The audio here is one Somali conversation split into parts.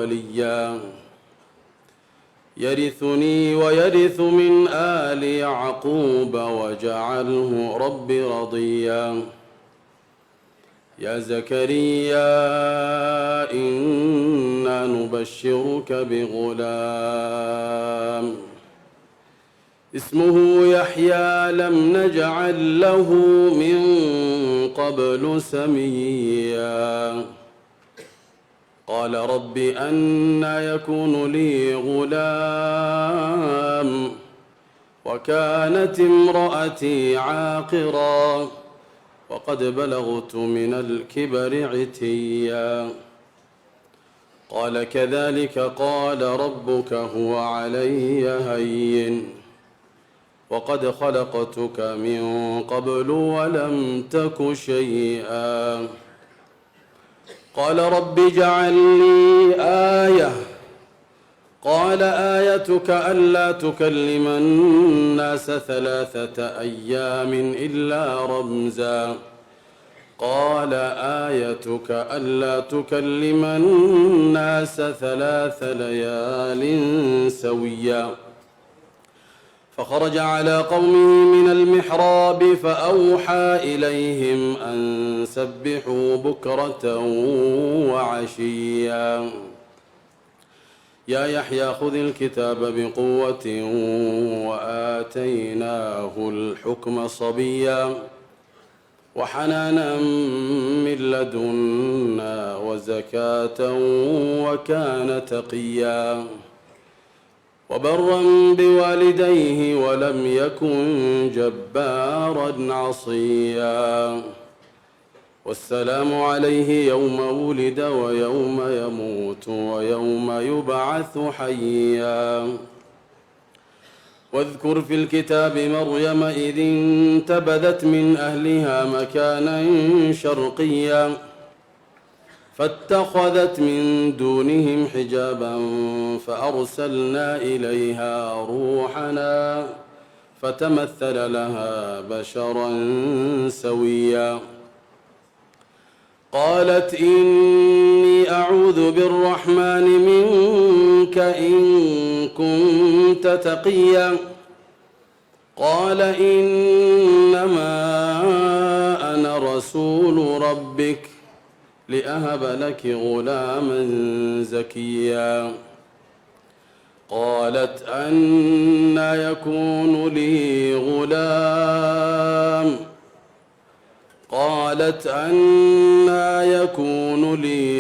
وليا يرثني ويرث من آل يعقوب واجعله رب رضيا يا زكريا إنا نبشرك بغلام اسمه يحيى لم نجعل له من قبل سميا قال رب أنى يكون لي غلام وكانت امرأتي عاقرا وقد بلغت من الكبر عتيا قال كذلك قال ربك هو علي هين وقد خلقتك من قبل ولم تك شيئا قال رب اجعل لي آية قال آيتك ألا تكلم الناس 3 أيام إلا رمزا قال آيتك ألا تكلم الناس 3 ليال سويا فخرج على قومه من المحراب فأوحى إليهم أن سبحوا بكرة وعشيا يا يحيى خذ الكتاب بقوة وآتيناه الحكم صبيا وحنانا من لدنا وزكاة وكان تقيا وبرا بوالديه ولم يكن جبارا عصيا والسلام عليه يوم ولد ويوم يموت ويوم يبعث حيا واذكر في الكتاب مريم إذ انتبذت من أهلها مكانا شرقيا فاتخذت من دونهم حجابا فأرسلنا إليها روحنا فتمثل لها بشرا سويا قالت إني أعوذ بالرحمن منك إن كنت تقيا قال إنما أنا رسول ربك لأهب لك غلاما زكيا قالت أنى يكون لي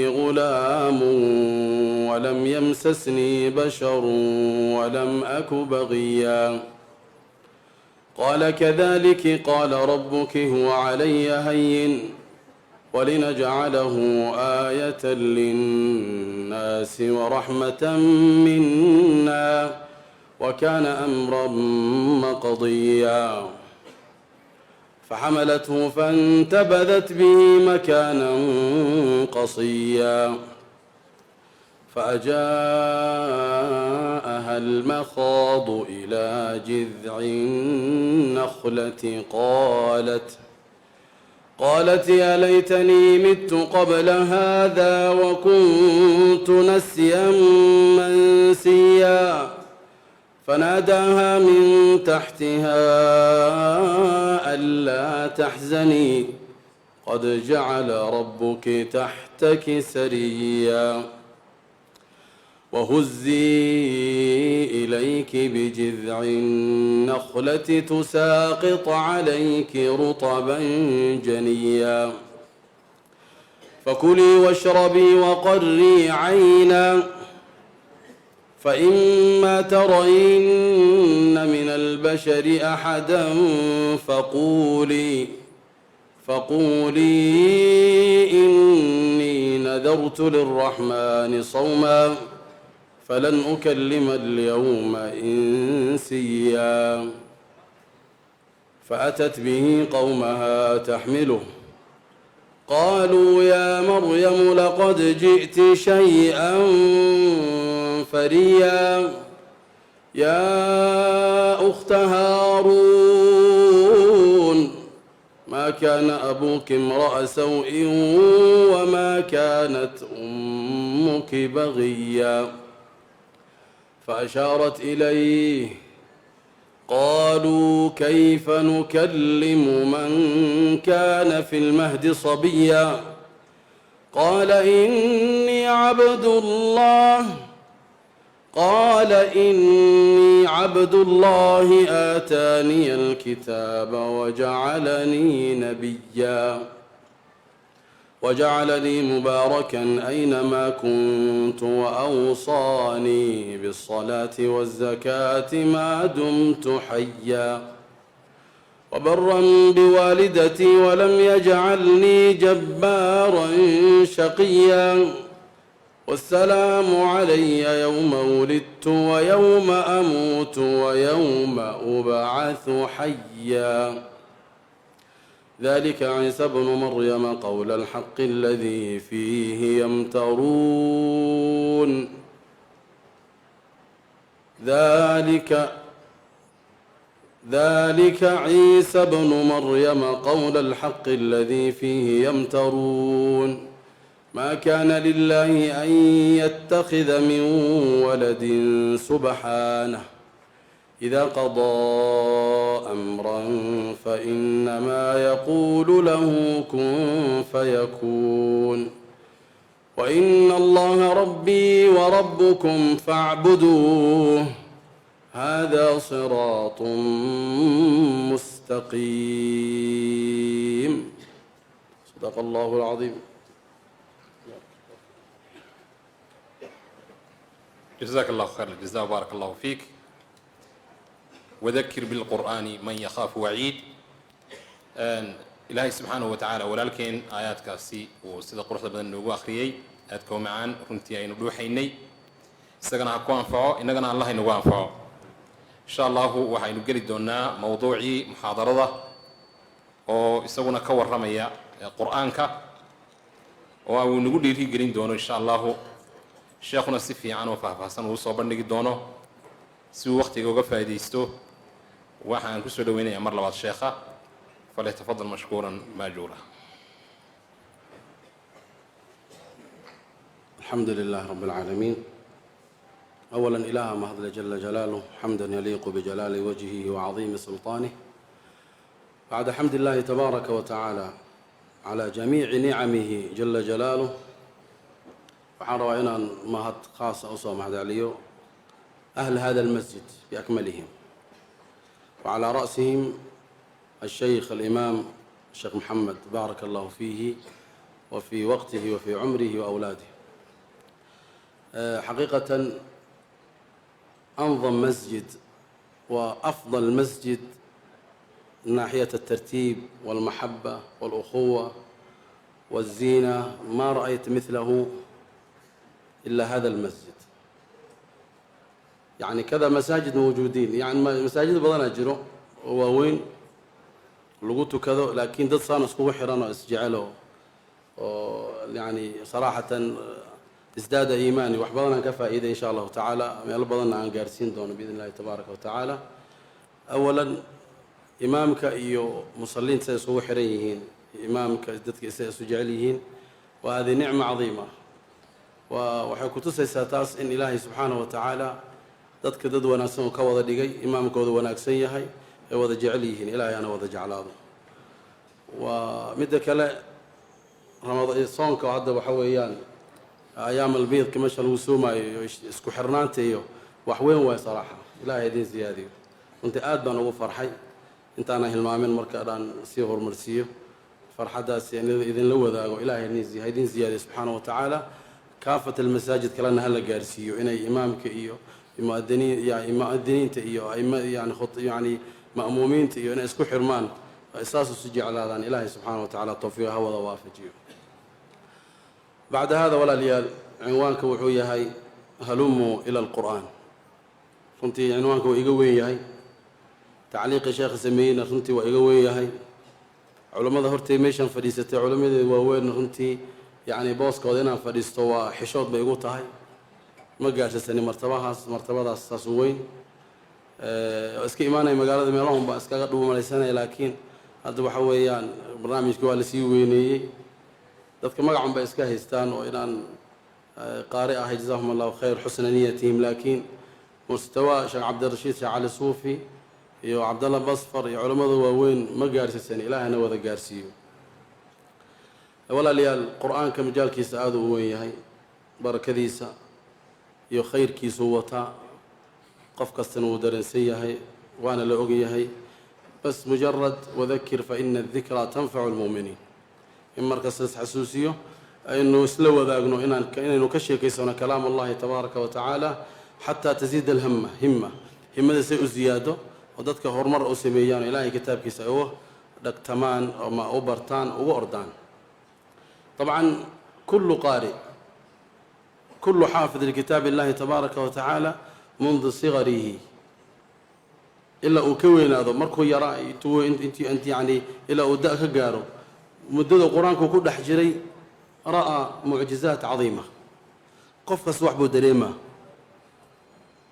غلام ولم يمسسني بشر ولم أك بغيا قال كذلك قال ربك هو علي هين ولنجعله آية للناس ورحمة منا وكان أمرا مقضيا فحملته فانتبذت به مكانا قصيا فأجاءها المخاض إلى جذع النخلة قالت يا ليتني مت قبل هذا وكنت نسيا منسيا فناداها من تحتها ألا تحزني قد جعل ربك تحتك سريا وهزي إليك بجذع النخلة تساقط عليك رطبا جنيا فكلي واشربي وقري عينا فإما ترين من البشر أحدا فقولي إني نذرت للرحمن صوما فلن أكلم اليوم إنسيا فأتت به قومها تحمله قالوا يا مريم لقد جئت شيئا فريا يا أخت هارون ما ما كان أبوك امرأ سوء وما كانت أمك بغيا فأشارت إليه قالوا كيف نكلم من كان في المهد صبيا قال إني عبد الله آتاني الكتاب وجعلني نبيا وجعلني مباركا أينما كنت وأوصاني بالصلاة والزكاة ما دمت حيا وبرا بوالدتي ولم يجعلني جبارا شقيا والسلام علي يوم ولدت ويوم أموت ويوم أبعث حيا ذلك عيسى ابن مريم قول الحق الذي فيه يمترون ذلك عيسى ابن مريم قول الحق الذي فيه يمترون ما كان لله أن يتخذ من ولد سبحانه إذا قضى أمرا فإنما يقول له كن فيكون وإن الله ربي وربكم فاعبدوه هذا صراط مستقيم صدق الله العظيم. جزاك الله خير الجزاء وبارك الله فيك. وذكر بالقرآن من يخاف وعيد. إلهي سبحانه وتعالى walaalkeen aayaadkaasi uu sida quruxda badan noogu akhriyay aadka u macaan runtii aynu dhuuxaynay isagana ha ku anfaco innagana allah inagu anfaco insha allahu waxaynu geli doonaa mowduucii muxaadarada oo isaguna ka warramaya qur'aanka oo uu nagu dhiirigelin doono insha allahu sheekhuna si fiican oo faahfaahsan uu soo bandhigi doono si uu waqtiga uga faa'iidaysto waxaan ku soo dhaweynayaa mar labaad sheekha فليتفضل مشكورا ماجورا. الحمد لله رب العالمين. أولا إله مهد جل جلاله حمدا يليق بجلال وجهه وعظيم سلطانه بعد حمد الله تبارك وتعالى على جميع نعمه جل جلاله waxaan rabaa inaan mahad khaasa usoo mahadceliyo أهل هذا المسجد بأكملهم وعلى رأسهم الشيخ الإمام الشيخ محمد بارك الله فيه وفي وقته وفي عمره وأولاده. حقيقة أنظم مسجد وأفضل مسجد من ناحية الترتيب والمحبة والأخوة والزينة ما رأيت مثله إلا هذا المسجد. يعني كذا مساجد موجودين يعني مساجد بدنا جرو ووين lagu tukado laakiin dad saan iskugu xiran oo isjecelo oo yani صراحةً isdaada iimaani wax badan aan ka faa'iiday insha Allah ta'ala meel badan aan gaarsiin doono باذن الله تبارك وتعالى. أولاً imaamka iyo musalliinta say isugu xiran yihiin imaamka dadka say isu jecel yihiin waa hadi nicmo cadiima waxay ku tusaysaa taas in Ilaahay subxaanahu wa ta'ala dadka dad wanaagsan oo ka wada dhigay imaamkooda wanaagsan yahay ay wada jecel yihiin ilaahay ana wada jeclaado. waa midda kale ramadaan soonka hadda waxa weeyaan ayaam albiid kimasha lagu soomayo isku xirnaanta iyo wax weyn way صراحة ilaahay idin ziyaadiyo inta aad baan ugu farxay intaana hilmaamin marka dhan si hormarsiyo farxadaas idin la wadaago ilaahay idin ziyaadiyo subxaanahu wa ta'ala kaafat almasaajid kalena hala gaarsiiyo inay imaamka iyo mu'adiniinta iyo yani مأمومين تيجون اسكو حرمان أساس السجع على ذان إلهي سبحانه وتعالى توفيق هو وافجيه. بعد هذا ولا ليال عنوانك وحوية هاي هلموا إلى القرآن. فهمتي عنوانك وإيجوية هاي تعليق شيخ سمين فهمتي وإيجوية هاي علماء ظهرتي ميشان فريستي علماء وين فهمتي يعني بوس قادنا فريستوا حشود بيقول هاي ما قاعد سنة مرتبة أساس وين iska iimaanay magaalada meelahun baa iskaga dhuumalaysanay laakiin hadda waxa weeyaan barnaamijka waa la sii weyneeyey dadka magacan bay iska haystaan oo inaan qaari ahay jazaahum allahu khayr xusna niyatihim laakiin mustawa sheekh cabdirashiid sheekh cali suufi iyo cabdalla basfar iyo culammada waaweyn ma gaarsiisan ilaahana wada gaarsiiyo walaalayaal qur-aanka majaalkiisa aada u weyn yahay barakadiisa iyo khayrkiisuu wataa qof kastana wuu dareensan yahay waana la og yahay bas mujarad wadakir fa ina adikraa tanfacu lmu'miniin in markasta isxasuusiyo aynu isla wadaagno inaynu ka sheekaysano kalaam allahi tabaaraka wa tacaala xataa tasiida alhama himada say u ziyaado oo dadka horumar u sameeyaan oo ilaahay kitaabkiisa ay u dhagtamaan ama u bartaan ugu ordaan طبعا كل قارئ كل حافظ لكتاب الله تبارك وتعالى منذ صغره إلا أكوين هذا مركو يرى أنت يعني إلا أداء كجارو مدة القرآن كل حجري رأى معجزات عظيمة قف صوحبه دريمة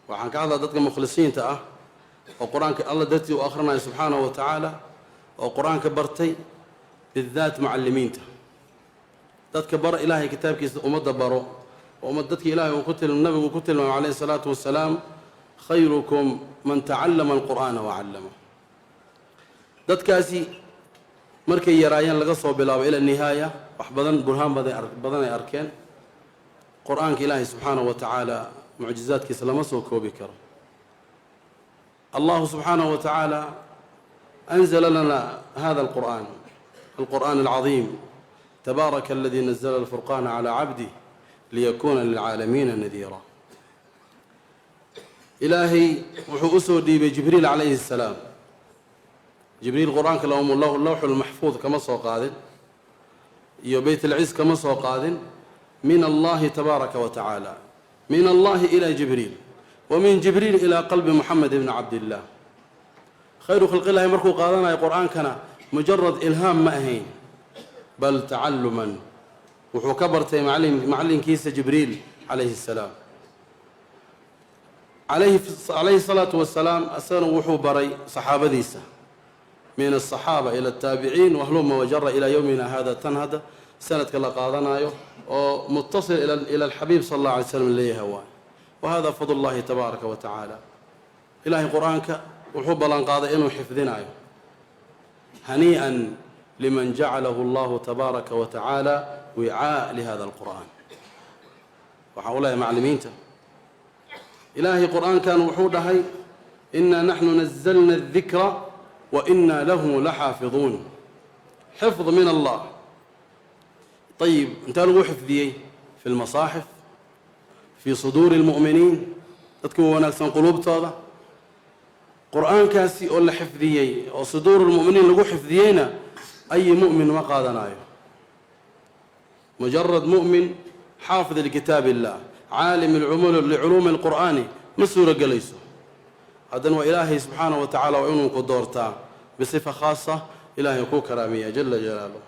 وعن كذا ضدك مخلصين تأه وقرآن الله دتي وآخرنا سبحانه وتعالى وقرآن كبرتي بالذات معلمينته dadka bar ilaahay kitaabkiisa ummadda baro oo dadka ilaahay uu ku tilmaamay nabigu ku tilmaamay calayhi salaatu wassalaam khayrukum man tacallama alqur'aana wa 'allama dadkaasi markay yaraayeen laga soo bilaabo ila nihaaya wax badan burhaan badan ay arkeen qur'aanka ilaahay subxaanahu wa tacaala mucjizaadkiisa lama soo koobi karo allah subxaanahu wa tacaala anzala lana hada alqur'aan alcaziim تبارك الذي نزل الفرقان على عبده ليكون للعالمين نذيرا إلهي وحو أسو دي بجبريل عليه السلام جبريل القرآن كلام الله اللوح المحفوظ كما سوى قادل يو بيت العز كما سوى قادل من الله تبارك وتعالى من الله إلى جبريل ومن جبريل إلى قلب محمد بن عبد الله خير خلق الله يمركو قادنا يا قرآن كان مجرد إلهام مأهين بل تعلما وحو كبرتي معلم كيس جبريل عليه السلام عليه الصلاة والسلام أسان وحو بري صحابة ديسة من الصحابة إلى التابعين وهلم وجر إلى يومنا هذا تنهد سنة كلا قادنا ومتصل إلى الحبيب صلى الله عليه وسلم اللي هو وهذا فضل الله تبارك وتعالى إلهي قرآنك وحب لنقاضي إنه حفظنا هنيئا لمن جعله الله تبارك وتعالى وعاء لهذا القرآن وحوله معلمينته إلهي قرآن كان وحوده إنا نحن نزلنا الذكر وإنا له لحافظون حفظ من الله طيب انت لو حفظيه في المصاحف في صدور المؤمنين تذكروا ناس قلوب هذا قرآن كاسي ولا حفظيه وصدور المؤمنين لو حفظينا أي مؤمن ما قادناه مجرد مؤمن حافظ لكتاب الله عالم لعلوم القرآن مسؤول جليسه هذا هو إلهي سبحانه وتعالى وعينه قدورته بصفة خاصة إلهي يكون كرامية جل جلاله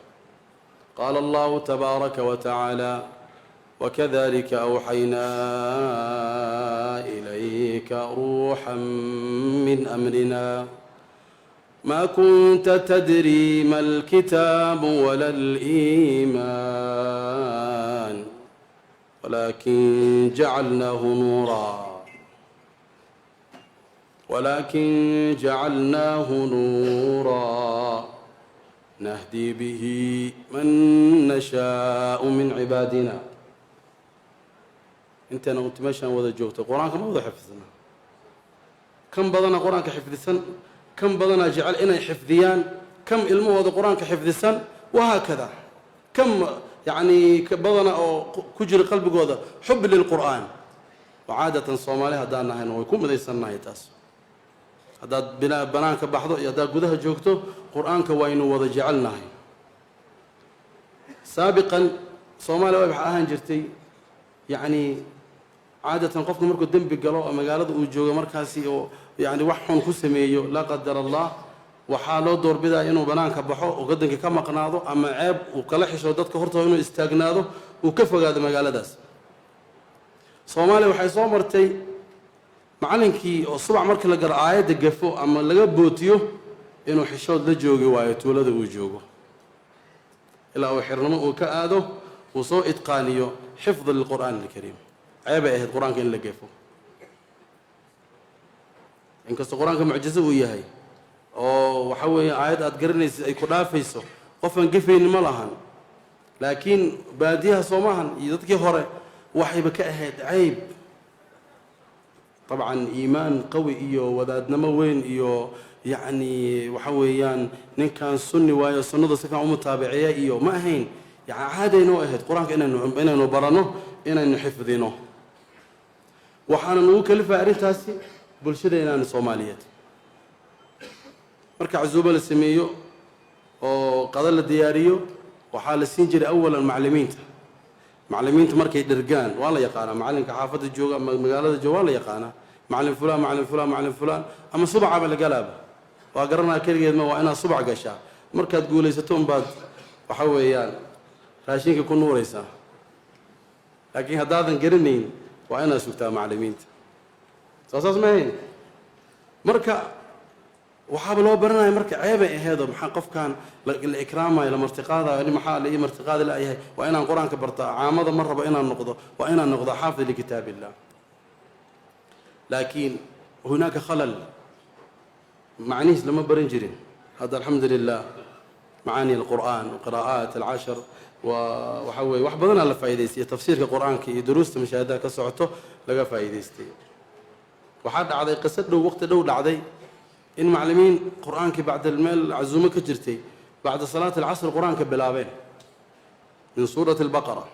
قال الله تبارك وتعالى وكذلك أوحينا إليك روحا من أمرنا ما كنت تدري ما الكتاب ولا الإيمان ولكن جعلناه نورا نهدي به من نشاء من عبادنا انت انا قلت ماشي وذا جوت القرآن كم وذا حفظنا كم بدنا قرآن كحفظ كم بدنا جعل إنا حفظيان كم علمه هذا القرآن كحفظ السن وهكذا كم يعني بدنا أو كجر قلب جوده حب للقرآن وعادة صومالي هدانا هنا ويكون بدي سنة يتاس هذا بنانك بحضو يدا جودها جوكتو قرآن كوينو وذا جعلنا هنا سابقا صومالي ويبح أهان جرتي يعني عادة قفنا مركو الدم بقلو أما قالوا وجوه مركاسي يعني وحون كسميو لا قدر الله وحالو دور بدا إنه بنانك بحو وقدنك كما قناضو أما عيب وكلحش ودادك هرتو إنه استاقناضو وكفو هذا مقالة داس صومالي وحي صومرتي معلنكي الصبع مركي لقر آيات قفو أما لقى بوتيو inuu xishood la joogi waayo tuulada uu joogo ilaa uu xirnimo uu ka aado uu soo idqaaniyo xifd lilqur'aan alkariim ceebay ahayd qur-aanka in la gefo inkastoo qur-aanka mucjizo uu yahay oo waxa weeye aayad aad garanaysid ay ku dhaafayso qofaan gefayni ma lahan laakiin baadiyaha soomahan iyo dadkii hore waxayba ka ahayd cayb طبعا إيمان قوي إيو وذادنما وين إيو يعني وحويان نين كان سني ويا سنة صفة متابعية إيو ما هين يعني عادة إنه أهد قرآن إنه نبرنه إنه نحفظينه وحنا نوكل فارين تاسي بلشدة إنه صوماليات مركع الزوبة السميو وقضل الدياريو وحال السنجري أولا المعلمين مركي درجان والله يقانا معلم كحافظ الجوجا مقالة الجو والله يقانا معلم فلان أما صبع على قلب وقرنا كل ما وأنا صبع قشة مركز تقول لي ستون بعد وحويان راشين يكون نوريسا لكن هذا قرنين وأنا سكتها معلمين صاص ما هين مركز وحاب لو برنا مركز عيبه هذا محقف كان الإكرام إلى مرتقاضة اللي محل إيه مرتقاضة لا إيه وأنا القرآن كبرت عامضة مرة وأنا النقضة وأنا النقضة حافظ لكتاب الله لكن هناك خلل معنيش لما برنجرين هذا الحمد لله معاني القرآن وقراءات العشر وحوي وحبضنا على فايديستي تفسير القرآن كي دروس مشاهدة كسعته لقى فايديستي وحد عضي قصد له وقت دولة عضي إن معلمين قرآن كي بعد المال عزومة كجرتي بعد صلاة العصر القرآن كبلابين من سورة البقرة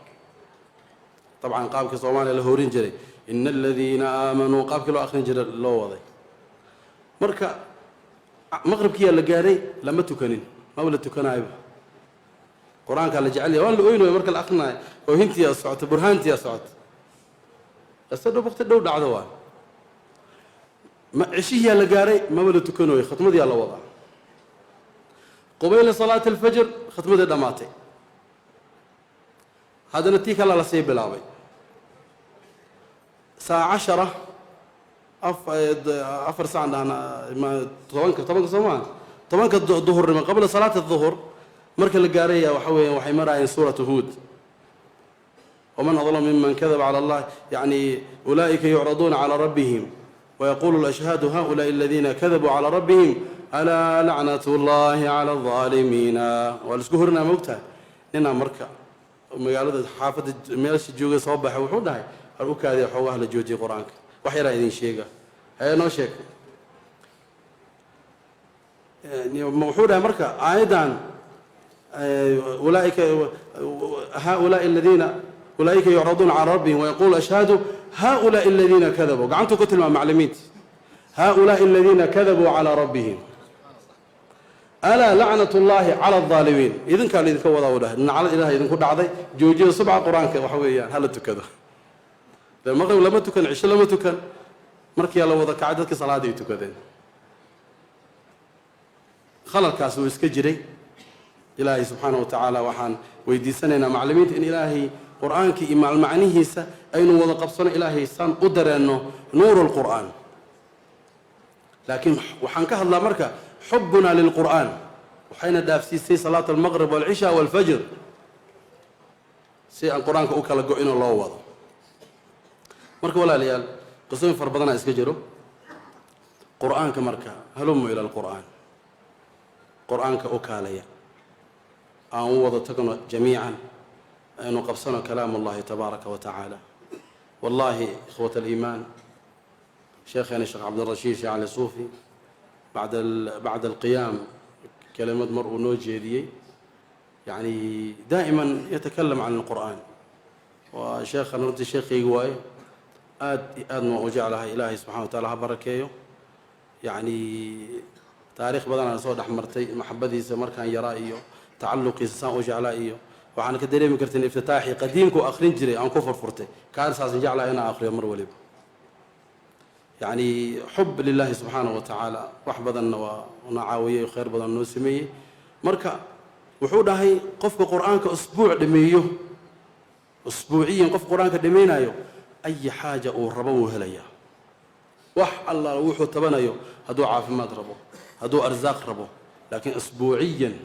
طبعا قابك صومالي لهورين جري إن الذين آمنوا قابك لو أخرين جري الله وضي مركا مغرب كي اللي قاري لما تكنين ما ولا تكنايب قرآن كان جعل لي وين وين مركا الأخنا وهنتي يا صعت برهانتي يا صعت استدوا وقت الدولة عدوان عشيه اللي قاري ما ولا تكنوي ختمة دي الله وضع قبيل صلاة الفجر ختمة دماتي هذا نتيك الله لسيب بلاوي ساعة 10 أفر ساعة أنا ما طبعا زمان طبعا الظهر من قبل صلاة الظهر مركز القارية وحي مرأي سورة هود ومن أظلم ممن كذب على الله يعني أولئك يعرضون على ربهم ويقول الأشهاد هؤلاء الذين كذبوا على ربهم ألا لعنة الله على الظالمين والسكهرنا موتى هنا مركا مقالة حافظ ميلش الجوجي صباح وحودها الأوكا هذه حواه لجوجي قرآنك وحيرا يدين شيقة هي نو شيك موحودها مركا أيضا أولئك هؤلاء الذين أولئك يعرضون على ربهم ويقول أشهد هؤلاء الذين كذبوا قعنتوا كتل مع معلمين هؤلاء الذين كذبوا على ربهم ألا لعنة الله على الظالمين إذن كان إذن كوضا وده إن على الإله إذن كنت عضي جوجي صبع قرآن وحويان هل تكذا المغرب لما تكن عشاء لما تكن مركي الله وضع كعدتك صلاة دي تكذين خلال كاسو اسكجري إلهي سبحانه وتعالى وحان ويدي سننا معلمين إن إلهي قرآنك إما المعنيه أين وضع قبصنا إلهي سان قدر أنه نور القرآن لكن وحنكه الله مركة حبنا للقرآن وحين دافسي سي صلاة المغرب والعشاء والفجر سي القرآن كأوكا لقوئين الله وضع مركة ولا ليال قصوين فربضنا اسكجروا قرآن كمركة هلموا إلى القرآن قرآن كأوكا ليا أن وضع تكون جميعا أن قبصنا كلام الله تبارك وتعالى والله إخوة الإيمان شيخنا الشيخ عبد الرشيد شيخ علي صوفي بعد القيام كلمة مرء نوجيري يعني دائما يتكلم عن القرآن وشيخنا نرد الشيخ يقوي ما وجعلها إلهي سبحانه وتعالى بركيه يعني تاريخ بدنا صود أحمرتي محبتي سمر كان يرائيه تعلقي سان وجعلائيه وعن كدري من كرتين افتتاحي قديمكو آخرين جري عن كفر فرتي كان أساس جعله هنا آخر يوم وليب يعني حب لله سبحانه وتعالى وحبذا ونعاوية وخير بدن نوسمية مركا وحودها هي قف القرآن كأسبوع دميه أسبوعيا قف القرآن كدمينايو أي حاجة وربوه هليا wax alla wuxuu tabanayo hadduu caafimaad rabo hadduu arsaaq rabo laakiin asbuuciyan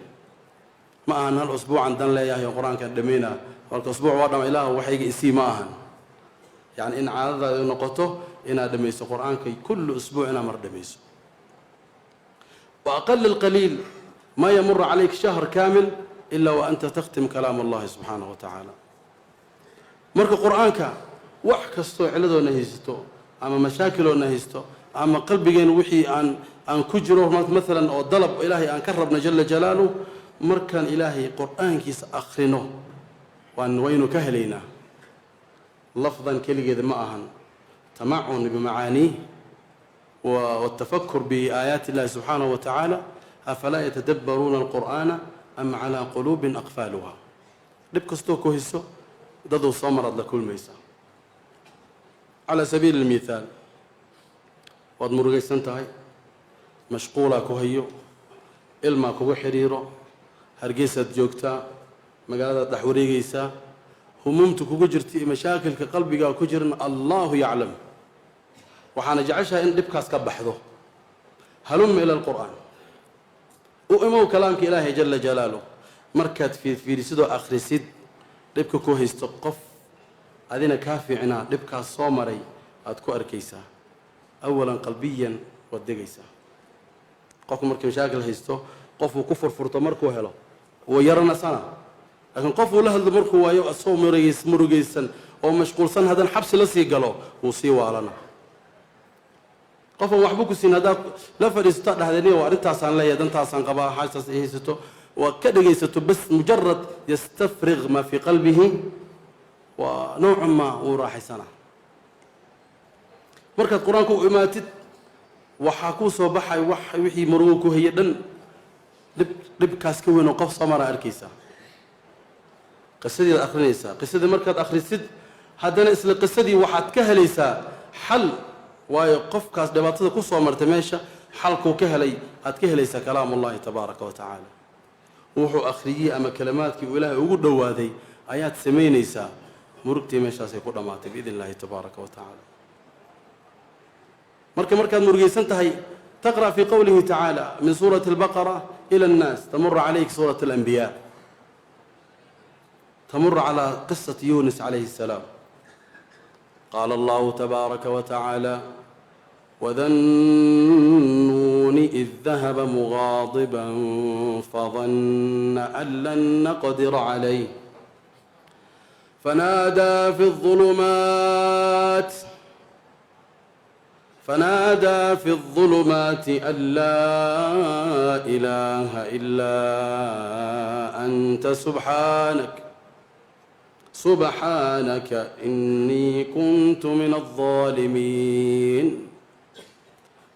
ma ahan hal usbuucan dan leeyahay oo qur-aankan dhammayna marka usbuuc waa dhama ilaah waxayga isii ma ahan yani in caadadaadu noqoto inaad dhammayso qur-aanka kullu usbuuc inaad mar dhammayso وأقل القليل ما يمر عليك شهر كامل إلا وأنت تختم كلام الله سبحانه وتعالى مرك قرآنك وحكستو علدو نهيستو أما مشاكلو نهيستو أما قلبي وحي أن كجرو مثلا أو ضلب إلهي أن كربنا جل جلاله مركان إلهي قرآنك سأخرنه وأن وين كهلينا لفظا كلي معهن تمعن بمعانيه والتفكر بآيات الله سبحانه وتعالى أفلا يتدبرون القرآن أم على قلوب أقفالها لبكستو كوهيسو دادو صمرد لكل ميسا على سبيل المثال واد مرغي سنتهي مشغولة كوهيو إلما كوه حريرو هرقيسة جوكتا مقالة دحوريقيسا همومتو كوه جرتي مشاكل كقلبي كوجرن الله يعلم وحنا جعشها إن دبكاس كبحضه هلم إلى القرآن وإمو كلامك إلهي جل جلاله مركت في رسدو آخر سد دبك كوهيس تقف هذين كافي عنا دبكاس صومري أتكو أركيسا أولا قلبيا ودقيسا قف مركب مشاكل هيستو قف وكفر فرطمركو هلا ويرنا سنة لكن قف له المركو ويو أصوم مرقيسا أو مشغول سن هذا الحبس لسي قالوا وصيوا علينا قف وحبوك سين هذا لا فريستة هذني وارتاسان لا يدنتاسان قبا حاسس إيستو وكذا يستو بس مجرد يستفرغ ما في قلبه ونوع ما وراح سنة مركز القرآن كو إماتت وحاكو صباحي وحي مروكو هي دن لب كاسكوين وقف صمرة أركيسا قصدي الأخريسا قصدي مركز أخريسد هذا نسل قصدي وحد كهليسا حل ويقف كاس دبعته كوسو مرتميشة حلقو كهلي أتكهليس كلام الله تبارك وتعالى وحو أخريي أما كلماتك وإلهي وقود دوادي آيات سمينيسا مرقتي ميشا سيقود ماتي بإذن الله تبارك وتعالى مركز مرقيسان تهي تقرأ في قوله تعالى من سورة البقرة إلى الناس تمر عليك سورة الأنبياء تمر على قصة يونس عليه السلام قال الله تبارك وتعالى وذا النون إذ ذهب مغاضبا فظن أن لن نقدر عليه فنادى في الظلمات أن لا إله إلا أنت سبحانك إني كنت من الظالمين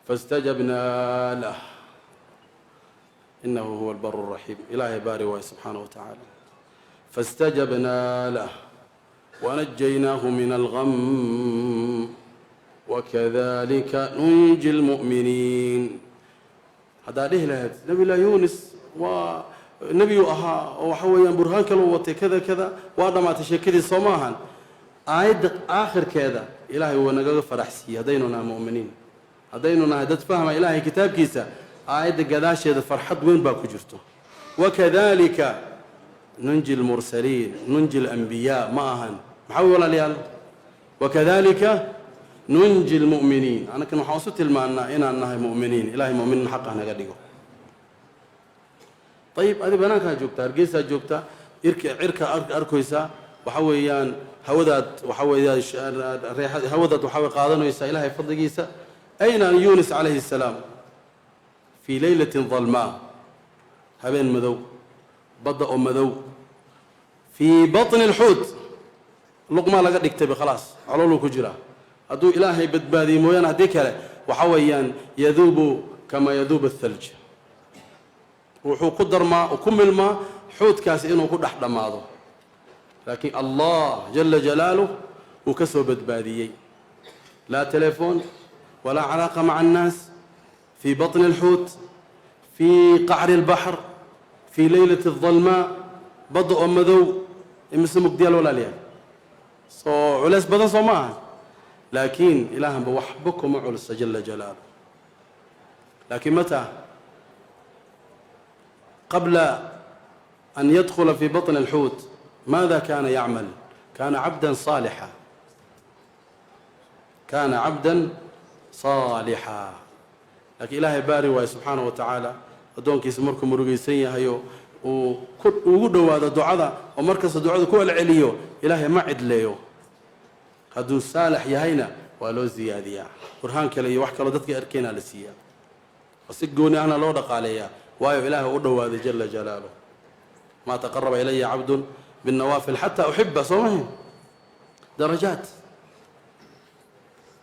فاستجبنا له إنه هو البر الرحيم إلهي باري سبحانه وتعالى فاستجبنا له ونجيناه من الغم وكذلك ننجي المؤمنين هذا ليه لهذا نبي الله يونس ونبي أها وحويا برهان كلوتي كذا كذا وهذا ما تشكل صماها آيد آخر كذا إلهي هو نجا فرحسي هديننا مؤمنين هديننا هدت فهم إلهي كتاب كيسا آيد قداش هذا فرحت وين باكو جرته وكذلك ننجي المرسلين ننجي الأنبياء معهن محول ليال وكذلك ننجي المؤمنين أنا كنا حاصلت المعنى إنها مؤمنين إلهي مؤمنين حقا أنا قديقه طيب هذه بناكها جوكتا أرقيسها جوكتا عركة أركويسا وحويان هودات وحوي قادنو يسا إلهي فضقيسا أين يونس عليه السلام في ليلة ظلماء هبين مذو بدأ مذو في بطن الحوت لقمة لقد اكتبي خلاص علولو كجرا أدو إلهي بدبادي مويان هديك وحويان يذوب كما يذوب الثلج وحو قدر ما وكمل ما حوت كاس إنه كل أحد ماضو لكن الله جل جلاله وكسو بدباديي لا تليفون ولا علاقة مع الناس في بطن الحوت في قعر البحر في ليلة الظلماء بضع مذو مسمك ديال ولا ليال علاس بدن صماها لكن إله بوحبكم علس جل جلاله. لكن متى؟ قبل أن يدخل في بطن الحوت ماذا كان يعمل؟ كان عبدا صالحا، كان عبدا صالحا. لكن إلهي باري سبحانه وتعالى أدونكيس مركم مرقيسين يهيو وقدوا هذا دعاء ومركز دعاء كل عليو إلهي ما عدليو هدو صالح يهينا ولو زيادية برهان كلي وحكى ردتك أركينا لسيا وسجوني أنا لو دق عليها وايو إلهي قدوا هذا جل جلاله ما تقرب إلي عبد بالنوافل حتى أحبه صومه درجات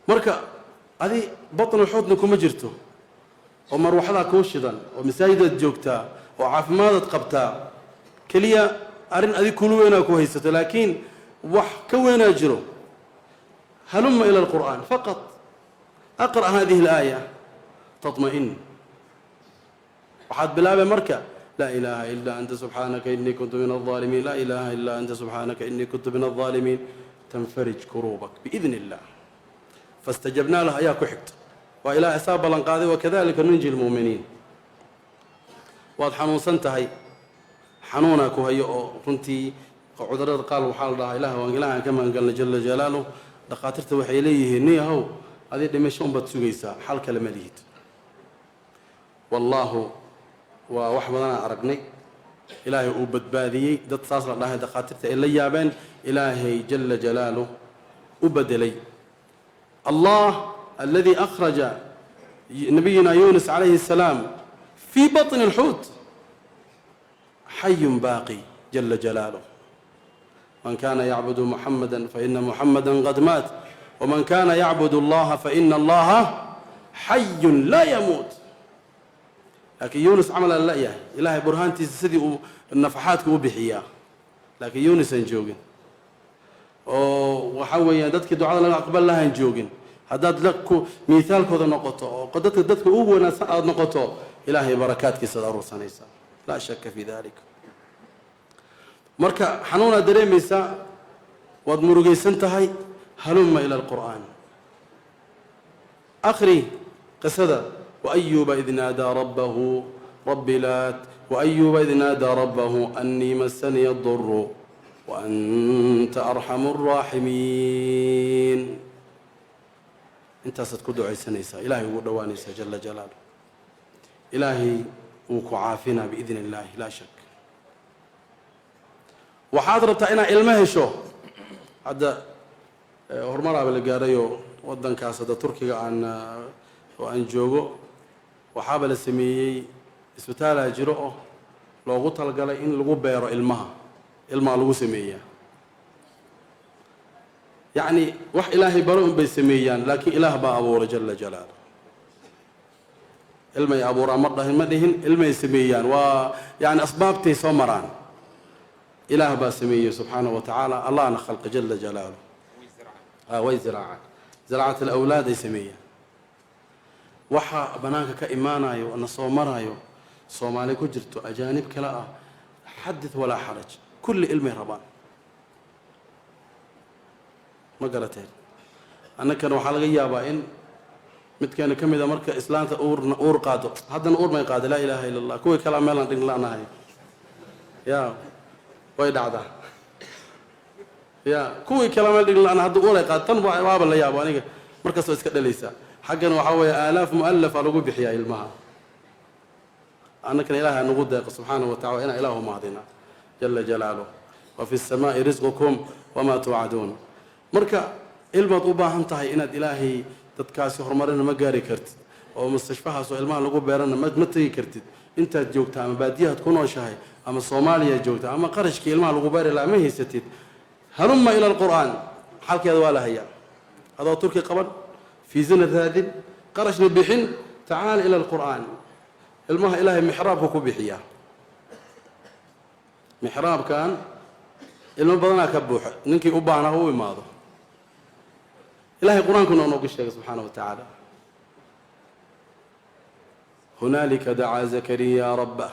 مركا هذه بطن الحوت نكون مجرته ومروحها كوشدا ومسايدة جوكتا وعافمادة قبتا كليا أرن أذي كلوينا كويسة لكن كوينا جرو هلم إلى القرآن فقط أقرأ هذه الآية تطمئن وحد بلا مركا لا إله إلا أنت سبحانك إني كنت من الظالمين لا إله إلا أنت سبحانك إني كنت من الظالمين تنفرج كروبك بإذن الله فاستجبنا لها يا كحكت وإلى حساب الأنقاذ وكذلك ننجي المؤمنين وأضحنوا سنتهي حنونك وهي كنتي عذرت قال وحال الله إله وإله كما قال جل جلاله دقاترت وحي إليه نيهو هذه دمشون بتسويسا حال كلمة ليت والله ووحبنا أرقني إلهي أوبد باذي دت صاصر الله دقاترت إلي يابين إلهي جل جلاله أوبد لي الله الذي أخرج نبينا يونس عليه السلام في بطن الحوت حي باقي جل جلاله من كان يعبد محمدا فإن محمدا قد مات ومن كان يعبد الله فإن الله حي لا يموت. لكن يونس عمل اللقيا إلهي برهان تسدي النفحات وبحياه لكن يونس انجوجن وحوي يدك دعاء لنا أقبل لها انجوجن هذا لك مثال كذا نقطة قدرت دتك أوه نقطة إلهي بركاتك صدر سنيسا لا شك في ذلك. مركا حنونا دريميسا وادمرجي سنتهي هلم إلى القرآن آخري قصدا وأيوب إذ نادى ربه رب لا وأيوب إذ نادى ربه أني مسني الضر وأنت أرحم الراحمين. انت ستكدو عيسى نيسا إلهي ودوانيسا جل جلاله إلهي وكعافنا بإذن الله لا شك. وحاضرت أنا المهشو هذا هرمرا بالجاريو ودن كاسة تركيا عن جوجو وحابل السمي اسبتالا جرؤه لو قلت الجلا إن لو بيرو المها لو سمية يعني وح إلهي برؤ بسميان لكن إله بأبور جل جلاله المي أبور مرضه المدهن المي سميان ويعني أسباب تيسومران إله بسمية سبحانه وتعالى الله نخلق جل جلاله ويزرع زراعة الأولاد يسمية وحا بناك كإيمانايو أن صومرايو صومالي كجرتو أجانب كلا حدث ولا حرج كل علمي ربان ما قرأتين أنا كانوا حلقة يابا إن متكان كم إذا مركز إسلام أور قادو هذا نور ما يقاد لا إله إلا الله كوي كلام ميلان دين لا نهاية يا ويدعدا يا كوي كلام ميلان دين لا أنا هذا أور يقاد تنبع باب الله يابا أنا مركز إسكت ليسا حقا وحوي آلاف مؤلف على قبح يا المها أنا كان إله نقود سبحانه وتعالى أنا إله ماضينا جل جلاله وفي السماء رزقكم وما توعدون. مركا ilmaad u baahan tahay inaad ilaahay dadkaasi horumarina ma gaari kartid oo mustashfaha soo ilmaha lagu beerana ma tagi kartid intaad joogta ama baadiyaad ku nooshahay ama Soomaaliya joogta ama qarashka ilmaha lagu beeri la ma haysatid halumma ila alquran halkeeda waa la hayaa adoo turki qaban fi zina raadin qarashna bixin taal ila alquran ilmaha ilaahay mihrabku ku bixiya mihrab kan ilmo badana ka buuxa ninkii u baahna uu imaado إلهي القرآن كنا نقول سبحانه وتعالى هنالك دعا زكريا ربه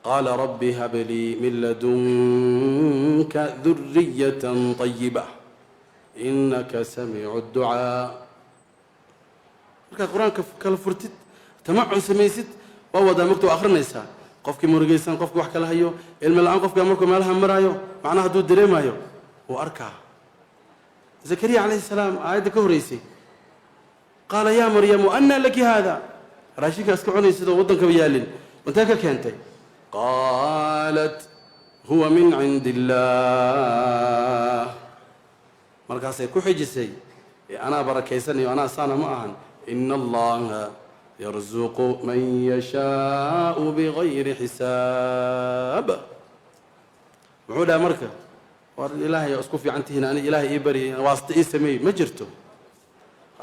قال رب هب لي من لدنك ذرية طيبة إنك سميع الدعاء. markaad qur-aanka kala furtid tamacun samaysid waa wadaa mogta waa akhrinaysaa qofkii murugaysan qofkii wax kala hayo ilmi la-aan qofka markuu meelaha maraayo macnaha hadduu dareemayo wuu arkaa. zakariya calayhi salaam aayadda ka horeysay qaala yaa maryamu annaa laki haada raashinkaas ka cunaysid oo waddankaba yaalin intee ka keentay qaalat huwa min cindi illaah markaasay ku xijisay anaa barakaysanayo anaa saana ma ahan ina allaha yarzuqu man yashaau bigayri xisaab. muxuu dhaha marka war ilaahay isku fiican tihiin ani ilaahay ii bari waasta ii sameey ma jirto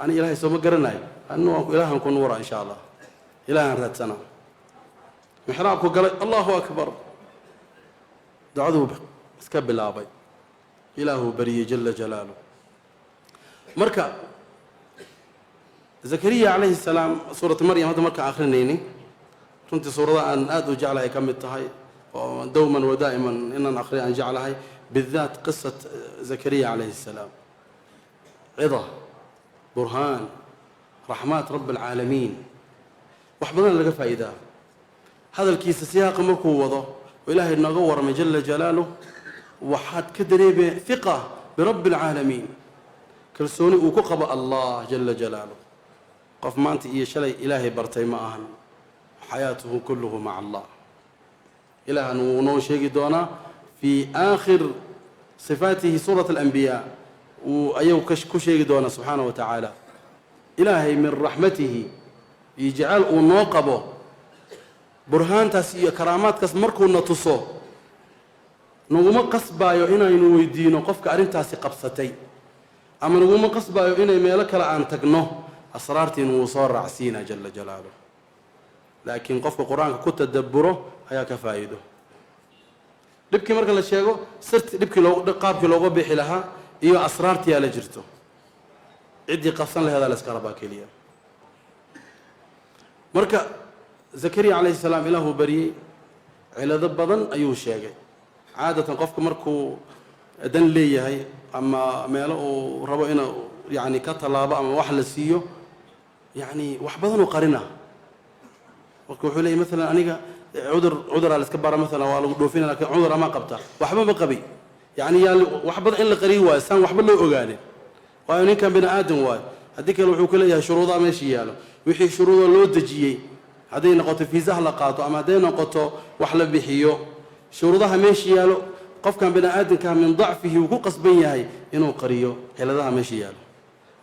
ani ilaahay soo ma garanayo anu ilaahan ku nuura insha allah ilaahan raadsana mixraabku galay allahu akbar dacduu iska bilaabay ilaahuu bariyey jala jalaaluh. marka zakariya calayhi salaam suurat maryam hadda markaan akhrinayni runtii suurada aan aad u jeclahay ka mid tahay oo dowman wa daa'iman inaan akhriya aan jeclahay bidaat qisat zakariya calayhi salaam cida burhaan raxmaat rabi alcaalamiin wax badan laga faa'iidaa. hadalkiisa siyaaqa markuu wado oo ilaahay nooga warramay jala jalaaluh waxaad ka dareemaya hiqa birabbi alcaalamiin kalsooni uu ku qabo allah jala jalaaluh. qof maanta iyo shalay ilaahay bartay ma ahan xayaatuhu kulluhu maca allah. ilaahan wuu noo sheegi doonaa fii aakhir sifaatihi suurat alambiyaa uu ayagu ku sheegi doonaa subxaana wa tacaala. ilaahay min raxmatihi iyo jacaal uu noo qabo burhaantaas iyo karaamaadkaas markuuna tuso naguma qasbaayo inaynu weydiino qofka arrintaasi qabsatay ama naguma qasbaayo inay meelo kale aan tagno asraartiina wuu soo raacsiinaa jala jalaaluh. laakiin qofka qur-aanka ku tadabburo ayaa ka faa'iido. dhibkii marka la sheego sirti qaabkii looga bixi lahaa iyo asraartiyaa la jirto ciddii qabsan laheedaa la iska rabaa keliya. marka zakariya calayhi salaam ilaahuu bariyey cilado badan ayuu sheegay. caadatan qofka markuu dan leeyahay ama meelo uu rabo inuu yani ka tallaabo ama wax la siiyo yani wax badan uu qarina. marka wuxuu leeyahy maalan aniga cuduraa la iska bara maalan waa lagu dhoofina lakin cudur ama qabta waxba ma qabi yani yaa wax badan in la qariyi waayo saan waxba loo ogaanin waayo ninkan bini aadam waayo. haddii kale wuxuu ka leeyahay shuruudaa meeshii yaalo wixii shuruuda loo dejiyey hadday noqoto fiisaha la qaato ama hadday noqoto wax la bixiyo shuruudaha meeshii yaalo qofkan bini aadamkaa min dacfihi uu ku qasban yahay inuu qariyo xiladaha meeshii yaalo.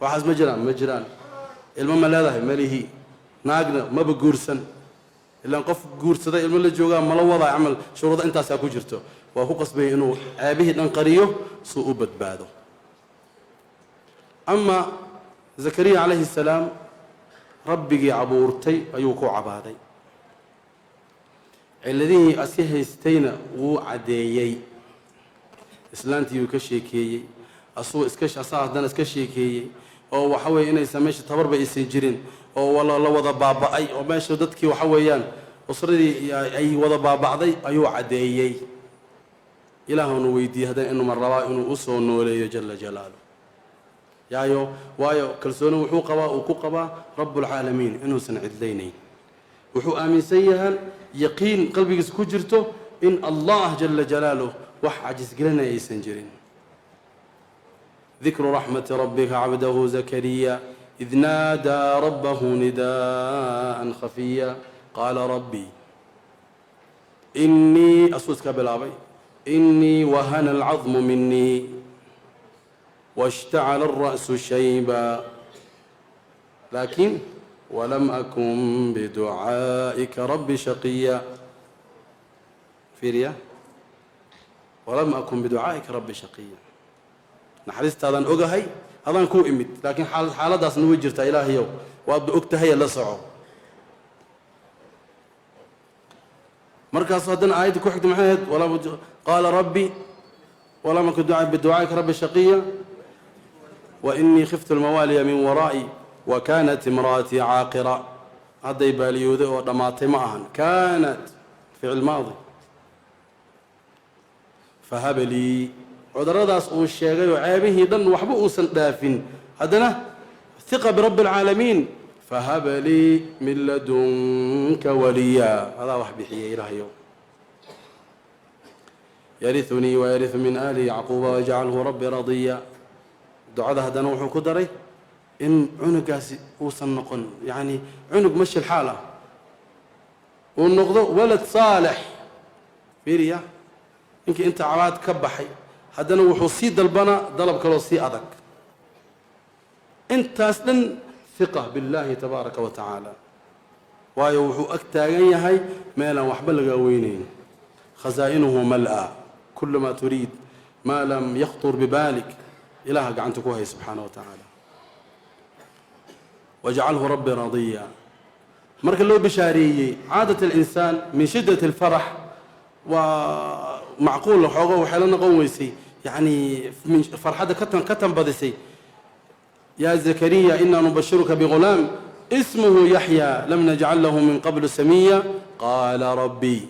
waxaas ma jiraan ilmo ma leedahay malihi naagna maba guursan ilaan qof guursada ilmo la joogaa mala wadaa camal shuruuda intaasaa ku jirto waa ku qasbaya inuu ceebihii dhan qariyo suu u badbaado. ama zakariya calayhi salaam rabbigii abuurtay ayuu ku cabaaday ciladihii asi haystayna wuu caddeeyey islaantiiyuu ka sheekeeyey asuu asaa haddana iska sheekeeyey oo waxa weeye inaysan meesha tabarba aysan jirin oo la wada baaba'ay oo meesha dadkii waxa weeyaan usradii ay wada baaba'day ayuu caddeeyey. ilaahuna weydiiyey haddana inuu mar rabaa inuu u soo nooleeyo jala jalaaluh waayo kalsooni wuxuu qabaa uu ku qabaa rabbulcaalamiin inuusan cidlaynayn. wuxuu aaminsan yahaan yaqiin qalbigiisa ku jirto in allah jala jalaaluh wax cajisgelinaya aysan jirin. dikru raxmati rabbika cabdahu zakariya id naadaa rabbahu nidaa'an khafiya qaala rabbi inii asuu iska bilaabay inii wahana alcadmu minii واشتعل الرأس شيبا لكن ولم أكن بدعائك رب شقيا فيريا ولم أكن بدعائك رب شقيا نحرست هذا أوجهي هذا نكو إمد لكن حالة داس نوجرت إلهي وأبدأ أكتهي لسعو مركز هذا آية كحكت محيط قال ربي ولم أكن بدعائك رب شقيا وإني خفت الموالي من ورائي وكانت امرأتي عاقرة هذا يبالي يوذئ ودماتي معهن كانت فعل ماضي فهب لي cuduradaas uu sheegay oo ceebihii dhan waxba uusan dhaafin haddana hiqa birabbi alcaalamiin fahab lii min ladunka waliya adaa wax bixiyey ilaahayow yariunii wayariu min aali yacquuba wajcalhu rabbi radiya ducada haddana wuxuu ku daray in cunugaasi uusan noqon yacni cunug mashi lxaal ah uu noqdo walad saalix fiiriya ninkii inta cabaad ka baxay haddana wuxuu sii dalbanaa dalab kaloo sii adag intaas dhan hiqa billaahi tabaaraka wa tacaala waayo wuxuu ag taagan yahay meelaan waxba laga weynayn khasaa'inuhu mal'a kula maa turiid maa lam yakhtur bibaalik ilaha gacanta ku hay subxaana wa tacaala wajcalhu rabbi radiya marka loo bishaareeyey caadat alinsaan min shiddat alfarax waa macquul xoogo waxay la noqon weysay yacni farxadda ka tanbadisay yaa zakariya inaa nubashiruka bigulaam ismuhu yaxya lam najcal lahu min qablu samiya qaala rabbi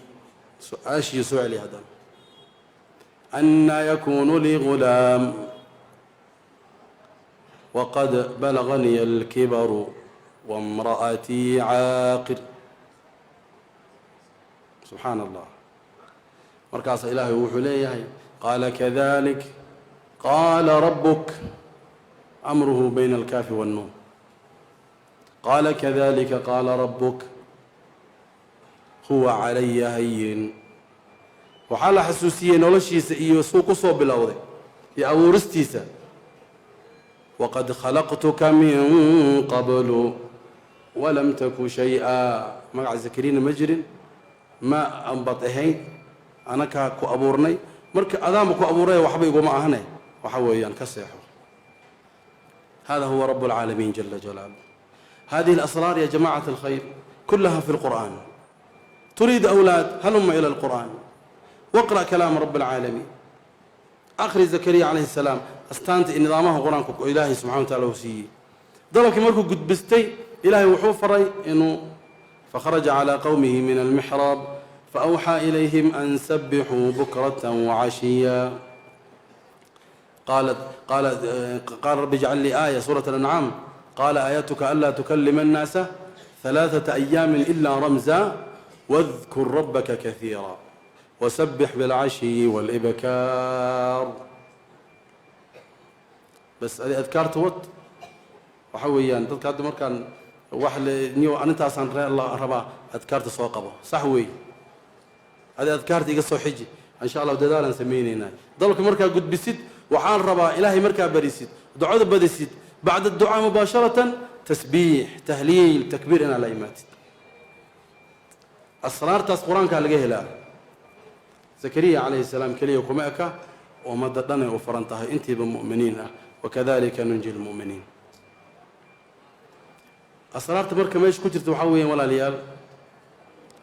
su-aashii soo celi haddana anaa yakunu lii gulaam waqad balaganii alkibaru wamra'atii caaqir subxaana allah markaasa ilaahay wuxuu leeyahay qaala kadalik qaala rabbuk amruhu bayna alkaafi wannuun qaala kadalika qaala rabbuk huwa calaya hayin waxaa la xasuusiyey noloshiisa iyo suu ku soo bilowday iyo abuuristiisa waqad khalaqtuka min qablu walam taku shay-a magaca zakariyana ma jirin ma anbad ahayn anakaa ku abuurnay marka adaama ku abuuray waxba iguma ahne waxa weeyaan ka seexo hada huwa rabb alcaalamiin jala jalaaluh hadihi alasraar ya jamacat alkhayr kulaha fi lqur'an turiid awlaad haluma ila alqur'an waqra' kalaama rabb alcaalamiin akhri zakariya calayhi salaam astaanta iyo nidaamaha qur-aanka ilaahay subxana wa tacala uu siiyey dalabkii markuu gudbistay ilaahay wuxuu faray inuu fakharaja calaa qowmihi min almixraab faawxaa ilayhim an sabbixuu bukratan wacashiya qaala rabbi ijcal lii aaya suurat alancaam qaala aayatuka anlaa tukalima annaasa ثلاثة أيام إلا رمزا واذكر ربك كثيرا وسبح بالعشي والإبكار بس هذه أذكار توت وحويان تذكر مركان واحد نيو أنت أصلا الله ربا أذكار تسوقبه صحوي هذه أذكار تيجي حجي إن شاء الله ودالا نسميني هنا ضلك مركا قد بسيد وحان ربا إلهي مركا بريسيد دعاء بديسيد بعد الدعاء مباشرة تسبيح تهليل تكبير إن على إيمات أسرار تاس قرآن كان لقيه لا زكريا عليه السلام كليه وكمأك ومددنا وفرنتها أنت بالمؤمنين وكذلك ننجي المؤمنين أسرار تبرك ما كنت تحوي ولا ليال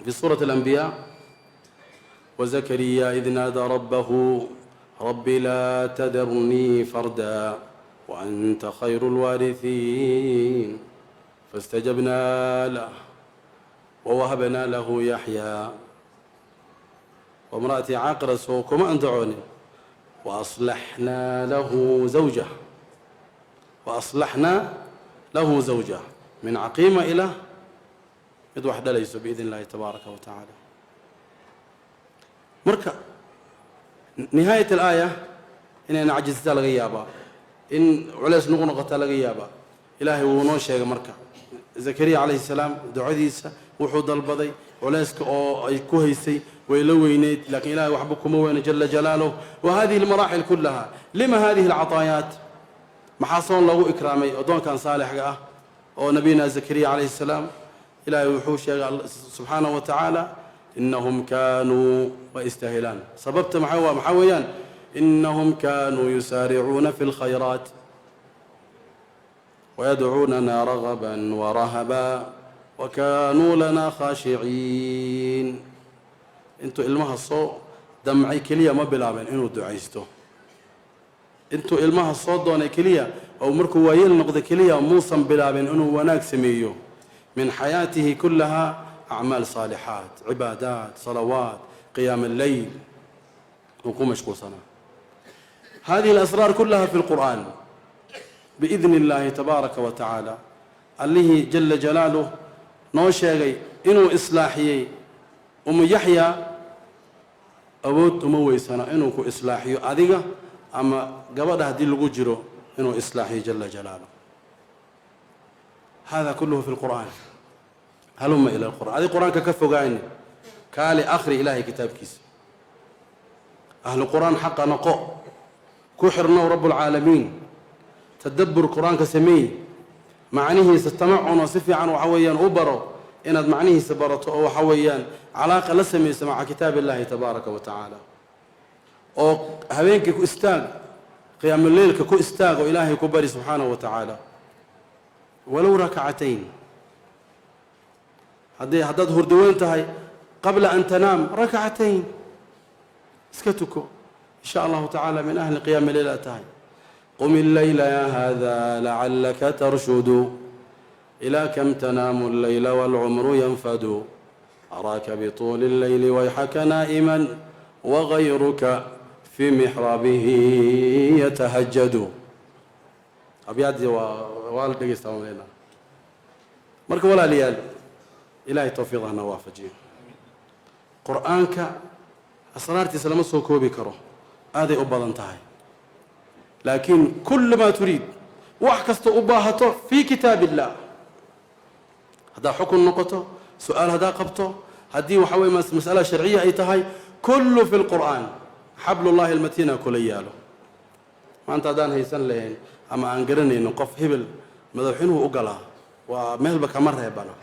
في سورة الأنبياء وزكريا إذ نادى ربه رب لا تذرني فردا وأنت خير الوارثين فاستجبنا له ووهبنا له يحيى وامرأتي عاقرة سوكما أن دعوني وأصلحنا له زوجة من عقيمة إلى يد واحدة ليس بإذن الله تبارك وتعالى مركا نهاية الآية إن عجزت الغيابة إن عليس نقطة الغيابة إلهي ونوشة مركا زكريا عليه السلام دعوديسا وحود البضي عليس كوهيسي ويلوينيت لكن إلهي وحبكم وين جل جلاله وهذه المراحل كلها لما هذه العطايات محاصون له إكرامي ودون كان صالح ونبينا زكريا عليه السلام إلهي وحوش سبحانه وتعالى إنهم كانوا ويستاهلان سببت محويان إنهم كانوا يسارعون في الخيرات ويدعوننا رغبا ورهبا وكانوا لنا خاشعين انتو إلمها الصوت دمعي كليا ما بلابن إنو دعيستو انتو إلمها الصوت دوني كليا أو مركو ويل نقض كليا موصا بلابن إنو وناك سميو من حياته كلها أعمال صالحات عبادات صلوات قيام الليل وقوم مشكو صنع هذه الأسرار كلها في القرآن بإذن الله تبارك وتعالى. الله جل جلاله نوشيغي إنو إصلاحيي يحيى أود ويسنا إنو كو إصلاحي أديغا أما قبل هدي الوجرو إنو إصلاحي جل جلاله. هذا كله في القرآن. هلم إلى القرآن. هذا القرآن ككفو قايني كالي آخر إلهي كتاب كيس. أهل القرآن حقا نقو كحرنا رب العالمين تدبر القرآن كسمي معنيه ستمعن وصفي عن وحويا أبرو إن معنيه سبرته وحويا علاقة لسمي مع كتاب الله تبارك وتعالى. أو هبينك كو استاغ قيام الليل كو استاغ وإلهي كبري سبحانه وتعالى ولو ركعتين. هداد هردوين تهي قبل أن تنام ركعتين اسكتكو إن شاء الله تعالى من أهل قيام الليل تهي. قم الليل يا هذا لعلك ترشد إلى كم تنام الليل والعمر ينفد أراك بطول الليل ويحك نائما وغيرك في محرابه يتهجد. أبيات والد يستوون لنا مرك ولا ليال إلهي توفيقه نوافجي. قرآنك أسرارتي سلمسه كوبي كرو هذه أبضا انتهي. لكن كل ما تريد وحكست أباهته في كتاب الله. هذا حكم نقطه سؤال هذا قبته هدي وحوي مسألة شرعية أي تهي كله في القرآن. حبل الله المتين كلياله ما أنت دان هيسن لهن أما أنقرني إنه قف هبل مذبحينه أقلا ومهلبك مرة يبانا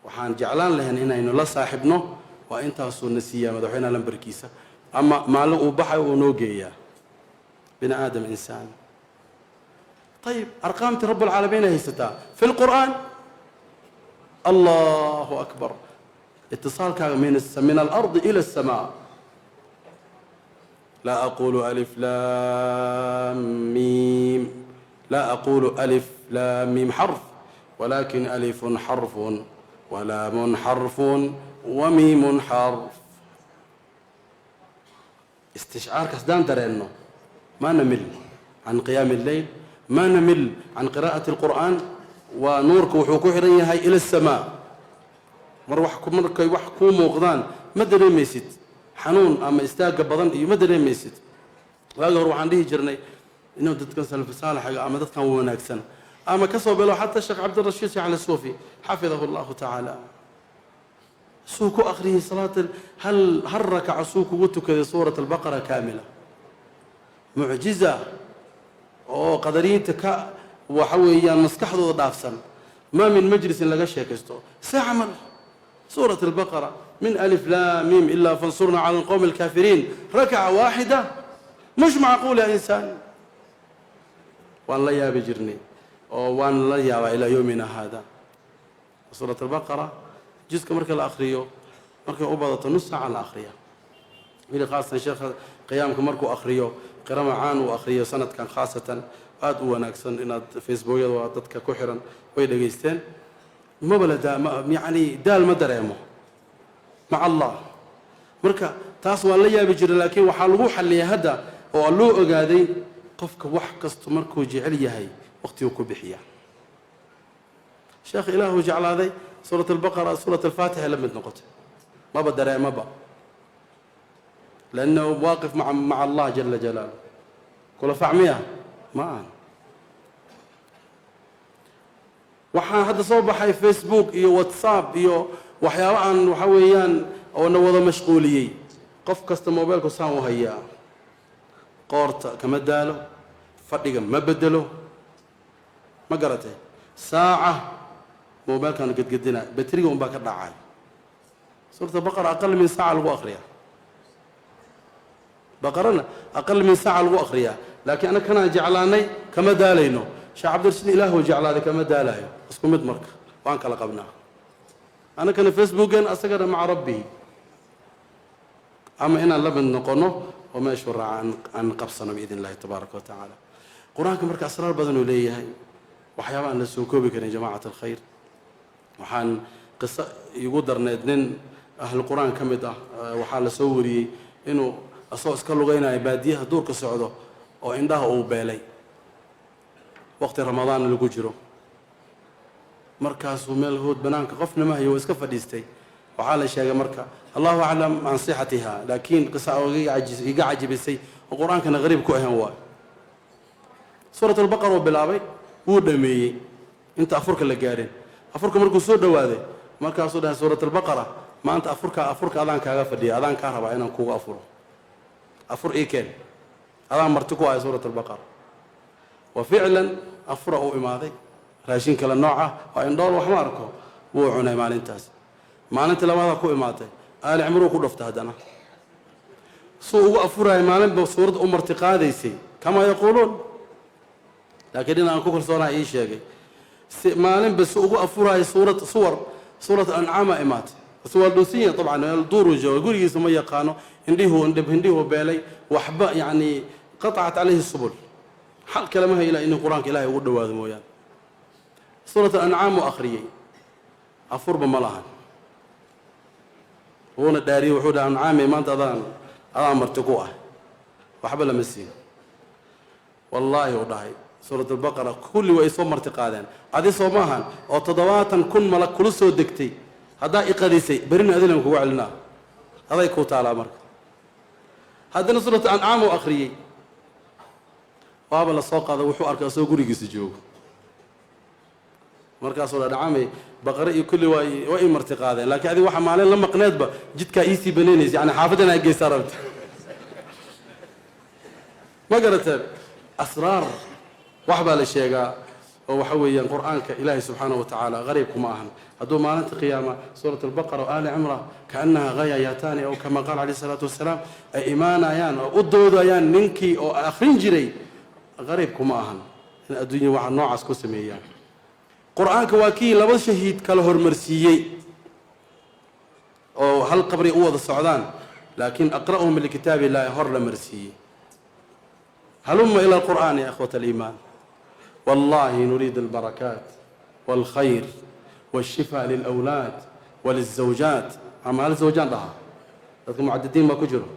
وحان جعلان لهن هنا إنه لا صاحبنا وإنت هسو النسية مذبحينها لنبركيسة أما مالو أبحي ونوقيا بن آدم إنسان. طيب أرقام رب العالمين هيستا في القرآن. الله أكبر. اتصالك من الأرض إلى السماء. لا أقول ألف لام ميم لا أقول ألف لام ميم حرف ولكن ألف حرف ولام حرف وميم حرف. استشعار كسدان ترى إنه ما نمل عن قيام الليل ما نمل عن قراءة القرآن ونورك وحوكو حريها إلى السماء. مركي وحكو موغضان ما دري ميسيت حنون أما استاق بضن ما دري ميسيت واقع روح عندي جرني إنه تتكن سلف صالح أما تتكن وناكسن أما كسب له حتى الشيخ عبد الرشيد على الصوفي حفظه الله تعالى سوكو أخره صلاة هل ركع سوكو وتك سورة البقرة كاملة معجزة أو قدرين تكا وحويا مسكحه ضافسا ما من مجلس لقى شيكستو سيعمل سورة البقرة من ألف لا ميم إلا فانصرنا على القوم الكافرين ركعة واحدة مش معقول يا إنسان. وأن لا يا بجرني وأن لا يا إلى يومنا هذا. سورة البقرة جزء كمركز الآخرية مركز أبضة نص على الآخرية إلى خاصة شيخ قيامكم مركز آخرية قرام عان وآخرية سنة كان خاصة aad u wanaagsan inaad facebookyada waa dadka ku xiran way dhageysteen ma balada yani daal ma dareemo maca allah marka taas waa la yaabi jiray laakiin waxaa lagu xalliyay hadda oo loo ogaaday qofka wax kasto markuu jecel yahay waqtigu ku bixiya. sheekh ilaahu jeclaaday suurat albaqara suurat alfaatiha la mid noqotay maba dareemaba لأنه واقف مع الله جل جلاله كل فعميها ما waxaan hadda soo baxay facebook iyo whatsapp iyo waxyaabo aan waxa weeyaan oo na wada mashquuliyay qof kasta mobilku saan u hayaa qoorta kama daalo fadhiga ma bedelo ma garatay saaca mobilkan gadgadina bateriga un baa ka dhacay. suurta baqara aqal min saaca lagu akhriyaa baqarana aqal min saaca lagu akhriyaa laakiin ana kana jeclaanay kama daalayno sheekh cabdirashiid ilaahu jeclaaday kama daalayo isku mid marka waan kala qabnaa ana kana facebookan asagana maca rabbi ama inaan la mid noqono oo meeshu raacan aan qabsano biidin illaahi tabaaraka wa tacaala. qur-aanka marka asraar badan uu leeyahay waxyaaba aan la soo koobi karin jamaacat alkhayr. waxaan qiso igu darneed nin ahlu qur-aan ka mid ah waxaa la soo wariyey inuu asoo iska lugaynaya baadiyaha duurka socdo oo indhaha uu beelay waqti ramadaan lagu jiro markaasuu meel hood banaanka qofna ma hayo iska fadhiistay waxaa la sheegay marka allahu aclam can sixatiha laakiin qisa iga cajibisay oo qur-aankana qariib ku ahaan waa suurat albaqara uu bilaabay wuu dhameeyey inta afurka la gaareen afurka markuu soo dhawaaday markaasuu dhahay suurat albaqara maanta afurka adaan kaaga fadhiya adaan kaa rabaa inaan kugu afuro afur ii keen adaan marti ku haya suurat albaqara wa ficlan afura uu imaaday raashin kale nooca waa indhool wax ma arko wuu cunay maalintaas maalintii labaada ku imaatay aali cimruu ku dhaftay haddana suu ugu afuraya maalinba suurad u marti qaadaysay kamaa yaquuluun laakiin in aan ku kalsoonaha ii sheegay maalinba si ugu afuraya suurat ancaama imaatay waa dhuusinya dabcan duuru jooga gurigiisa ma yaqaano hindhihuu beelay waxba yacni qatacat calayhi subul xal kale ma hayla inuu qur-aanka ilaahay ugu dhawaado mooyaane suurat ancaam uu akhriyey afurba ma lahan wuuna dhaariyey wuxuu dhaha ancaame maanta adaan marti ku ah waxba lama siin wallaahi uu dhahay suurat albaqara kulli way soo marti qaadeen adi soo maahan oo 70,000 malag kula soo degtay haddaa iqadisay berina adilan kugu celinaa aday kuu taalaa marka haddana suurat ancaam uu akhriyey waaba la soo qaada wuxuu arkay asagoo gurigiisa joogo markaasuu dha dhacamay baqare iyo kulli waa ii marti qaadeen laakiin adiga waxa maalin la maqneedba jidkaa iisii banaynaysa yani xaafadan ay geysaa rabta ma garateen asraar wax baa la sheegaa oo waxa weeyaan qur-aanka ilaahay subxaanahu wa tacaala qariibku ma ahan hadduu maalinta qiyaama suurat albaqara oo aali cimra kaannaha ghayayaataani aw kama qaala calayhi salaatu wasalaam ay imaanayaan oo u doodayaan ninkii oo akhrin jiray qariibku ma ahan in adduunya waxa noocaas ku sameeyaan qur-aanka waa kii laba shahiid kala hormarsiiyey oo hal qabri u wada socdaan laakiin aqra'uhum likitaabi illaahi hor la marsiiyey halumma ila alqur'aan ya ikhwata aliimaan wallahi nuriid albarakaat walkhayr والشفاء للأولاد وللزوجات أما هل الزوجان لها لكن معددين ما كجروا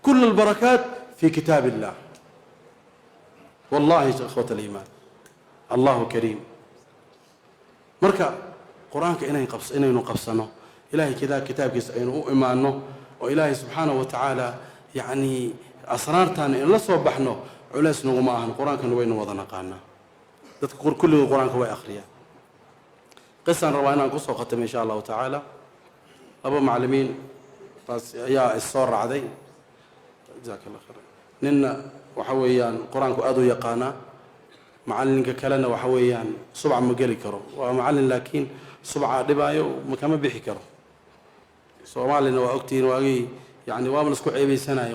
كل البركات في كتاب الله والله يا إخوة الإيمان الله كريم مركا قرآنك إنه نقبسنه إلهي كذا كتاب إنه إيمانه وإلهي سبحانه وتعالى يعني أسرار تاني إن لا صبحنا علاس نغماهن قرآنك وين وضنا قانا dadka kulligood qur-aanka way akhriyaan qisaan rabaa inaan kusoo khatamo insha allahu tacaala laba macallimiin taas ayaa issoo raacday jazaaka allah khayr ninna waxa weeyaan qur-aanku aada u yaqaanaa macallinka kalena waxa weeyaan subca ma geli karo waa macallin laakiin subca dhibaayo makama bixi karo soomaalina waa ogtihiin waagii yani waaba la isku ceebeysanayay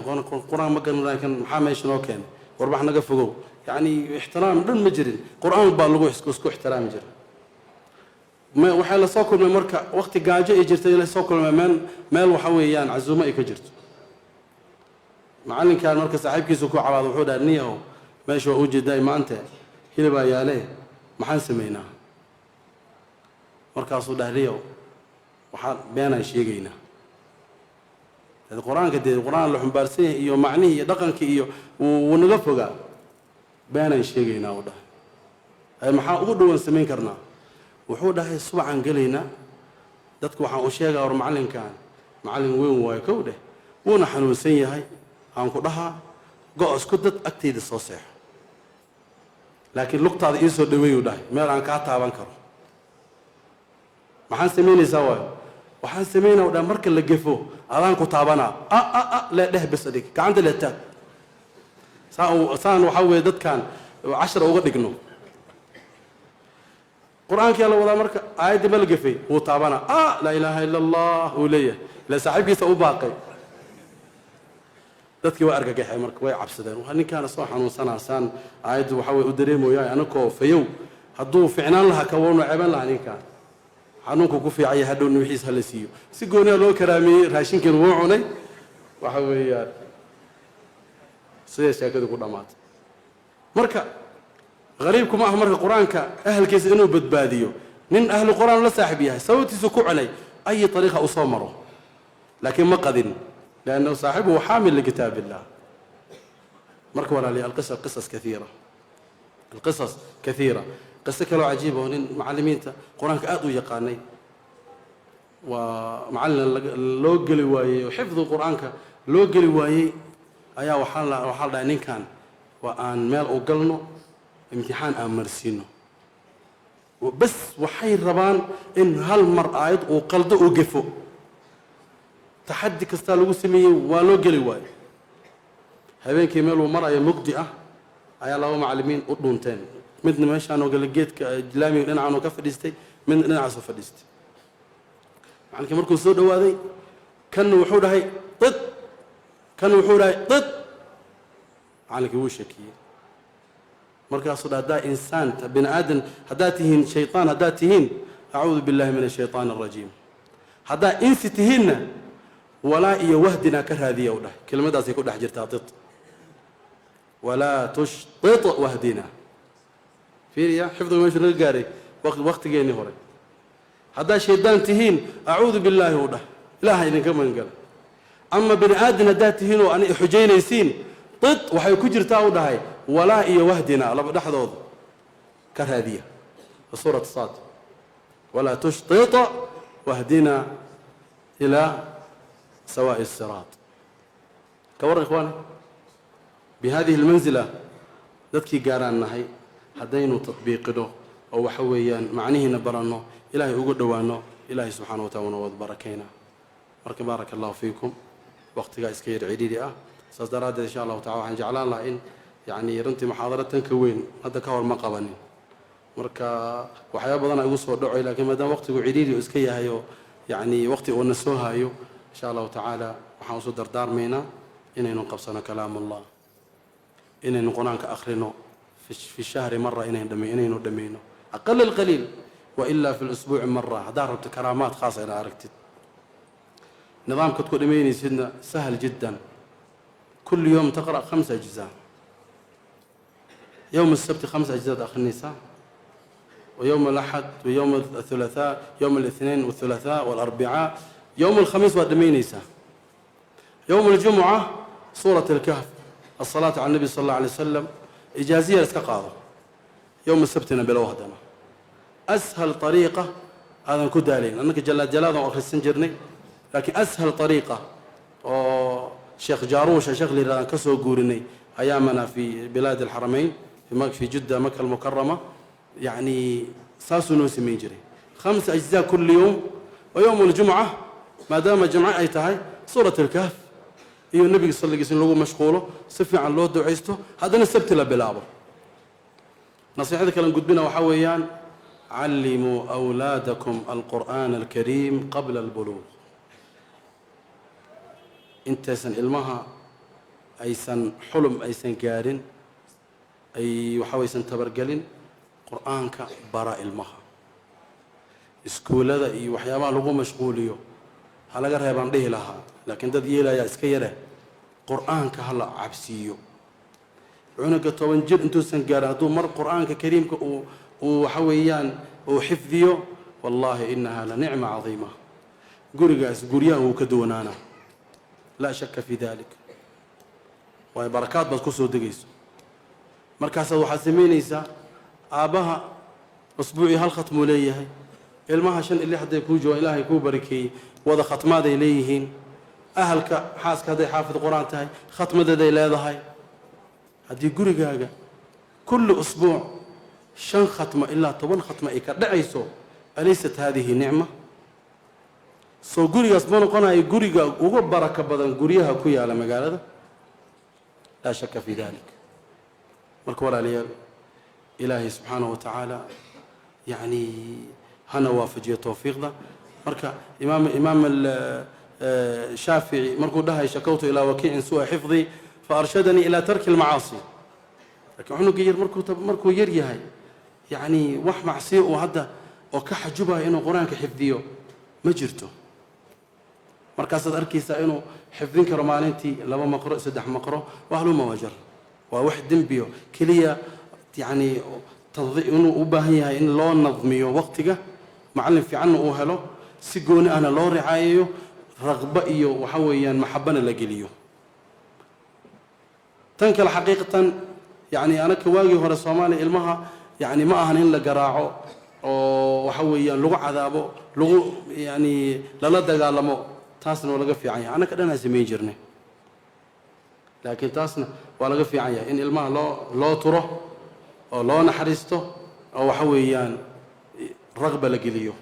qur-aan ma garanay kan maxaa meesha noo keenay warbax naga fogow يعني احترام دون مجرين قرآن بالغو اسكو احترام جر ما وحي لا سو كلمه marka waqti gaajo ay jirtay la soo kulmeen meel waxa weeyaan azuuma ay ka jirto macallinka marka saaxiibkiisu ku calaado wuxuu dhahay niyow meesha uu jeeday maanta hilibaa yaale maxaan sameeynaa markaasuu dhahliyow waxaan beenay sheegaynaa qur-aanka qur-aan la xumbaarsan yahay iyo macnihi iyo dhaqanka iyo uu naga fogaa beenaan sheegaynaa u dhahay ay maxaa ugu dhowaan samayn karnaa wuxuu dhahay subcan gelaynaa dadku waxaan u sheegaa war macallinkan macallin weyn waayo kow dheh wuuna xanuunsan yahay aan ku dhahaa go-osku dad agtayda soo seexo laakiin lugtaada ii soo dhaweeyuu dhahay meel aan kaa taaban karo maxaan samaynaysaa waayo waxaan samaynaa u dhahay marka la gefo adaan ku taabanaa lee dheh bes adhig gacanta lee taag saan waxaa weeye dadkan cashar uga dhigno qur-aankii la wadaa marka aayaddii ma la gefay wuu taabanaa laa ilaaha ila allah uu leeyahay ila saaxiibkiisa u baaqay dadkii waa argagaxay marka way cabsadeen waa ninkaana soo xanuunsanaa saan aayaddu waxaa weye u dareemoyaa anakoo fayow hadduu ficnaan lahaa ka wanu ceban lahaa ninkaan xanuunku ku fiicaya hadhowna wixiis hala siiyo si gooniya loo karaameeyey raashinkiina wuu cunay waxa weeyaan sidee sheekadu ku dhammaatay marka qariibku ma aha marka qur-aanka ahalkiisa inuu badbaadiyo nin ahlu qur-aan la saaxiib yahay sababtiisu ku celay ay ariiqa u soo maro لكن ما قدن لأنه صاحبه حامل لكتاب الله. مركب ولا لي القصص كثيرة، القصص كثيرة. قصة كلو عجيبة ونين معلمين قرآن كأدو يقاني ومعلم لوجل واي وحفظ القرآن لوجل واي أيا وحال دانين كان وأن مال أقلنا امتحان أمرسينه وبس وحي الربان إن هالمر آيات وقلده وقفوا تحدي كستالو سمي ولوجل واي هبين كمال ومرأة مقدئة أيا الله معلمين أطلونتين midna meeshaan oo gal geedka islaamiga dhinacan oo ka fadhiistay midna dhinacaas oo fadhiistay macallinka markuu soo dhawaaday kan wuxuu dhahay dad kan wuxuu dhahay dad macallinka wuu shakiyay markaasuu dhahay insaan bini aadan haddaad tihiin shaytaan haddaad tihiin acuudu billahi min ashaytaan alrajiim haddaa insi tihiinna walaa iyo wahdinaa ka raadiya u dhahay kelmadaasay ku dhex jirtaa dad walaa tushtit wahdina فيريا حفظ ما يشرق جاري وقت جيني هوري هذا شيطان تهين أعوذ بالله وده لا هاي كمان قال أما بني آدم هذا تهين وأنا حجين يسين طت وحي كجر تاو ده هاي ولا إيه وهدنا لا بده حضوض كهذية سورة الصاد ولا تشطط واهدنا إلى سواء الصراط كور إخواني بهذه المنزلة ذاتكي قاران نهي haddaynu tatbiiqino oo waxa weeyaan macnihiina baranno ilaahay ugu dhowaano ilaahay subxaana watacaala wad barakayna marka baaraka allahu fiikum waqtigaa iska yar cidhiidhi ah saas daraaddeed insha allahu tacala waxaan jeclaan lahaa in yacni runtii muxaadaro tan ka weyn hadda ka hor ma qabanin marka waxyaaba badan igu soo dhacay laakiin maadaama waqtigu cidhiidhi iska yahay oo yacni waqti uuna soo hayo insha allahu tacaala waxaan usu dardaarmaynaa inaynu qabsano kalaam allah inaynu qur-aanka akhrino في الشهر مرة إنين ودمينه أقل القليل وإلا في الأسبوع مرة هدارت كرامات خاصة إلى أركتد نظام كتكو دميني سيدنا سهل جدا كل يوم تقرأ 5 أجزاء يوم السبت 5 أجزاء أخ النساء ويوم الأحد ويوم الثلاثاء يوم الاثنين والثلاثاء والأربعاء يوم الخميس ودميني يوم الجمعة سورة الكهف الصلاة على النبي صلى الله عليه وسلم إجازية لسكقاضة يوم السبت نبلو هدنا أسهل طريقة هذا نكون دالين أنك جلاد وآخر السنجرني لكن أسهل طريقة شيخ جاروش شيخ اللي كسو قورني أيامنا في بلاد الحرمين في جدة مكة المكرمة يعني ساسو نوسي ميجري 5 أجزاء كل يوم ويوم الجمعة ما دام جمعة أي تهي سورة الكهف iyo nabiga sallallahu alayhi wasallam lagu mashquulo si fiican loo duceysto hadana sabti la bilaabo nasiixada kale gudbina waxa weeyaan allimu awlaadakum alquran alkarim qabla albulugh intaysan ilmaha aysan xulum aysan gaarin ay waxa weeysan tabargalin quraanka bara ilmaha iskuulada iyo waxyaabaha lagu mashquuliyo halaga reebaan dhihi lahaa laakiin dad yeelaya iska yare quraanka hala cabsiyo cunuga 10 jir intuusan gaarin hadduu mar quraanka kariimka uu waxa weeyaan uu xifdiyo wallahi innaha la nicma cadiima gurigaas guryaha uu ka doonaana laa shakka fi dalik way barakaad bad ku soo degayso markaas waxaad samaynaysaa aabaha usbuuci hal khatmo leeyahay ilmaha 5 ilaa haday ku jooga ilaahay ku barakeeyay wada khatmaaday leeyihiin ahalka xaaska haday xaafid quraan tahay khatmadeeday leedahay haddii gurigaaga kulli usbuuc 5 khatma ilaa 10 khatma ay ka dhacayso alaysat hadihi nicma soo gurigaas ma noqonayo guriga ugu baraka badan guryaha ku yaala magaalada laa shakka fi dalik marka walaalayaal ilaahay subxaanahu wa tacaala yani hana waafajiyo tawfiiqda marka imaam الشافعي مركو دهي شكوت إلى وكيع سوء حفظي فأرشدني إلى ترك المعاصي لكن حنو غير مركو يري هاي يعني وح معصيه وهذا وكحجبها إنه قرآن كحفظيه ما جرته مركز أركيسة إنه حفظين كرمالنتي لما مقرأ سدح مقرأ وأهله ما وجر وواحد دنبيو كلية يعني إنه وباهيها إن لو نظميه وقتها معلم في عنه أهله سجوني أنا لو رعايه raqba iyo waxa weeyaan maxabana la geliyo tan kale xaqiiqatan yani anaka waagii hore Soomaaliya ilmaha yani ma ahan in la garaaco oo waxa weeyaan lagu cadaabo lagu yani lala dagaalamo taasna laga fiican yahay anaka dhanaa sameyn jirnay laakiin taasna waa laga fiican yahay in ilmaha loo turo oo loo naxariisto oo waxa weeyaan raqba la geliyo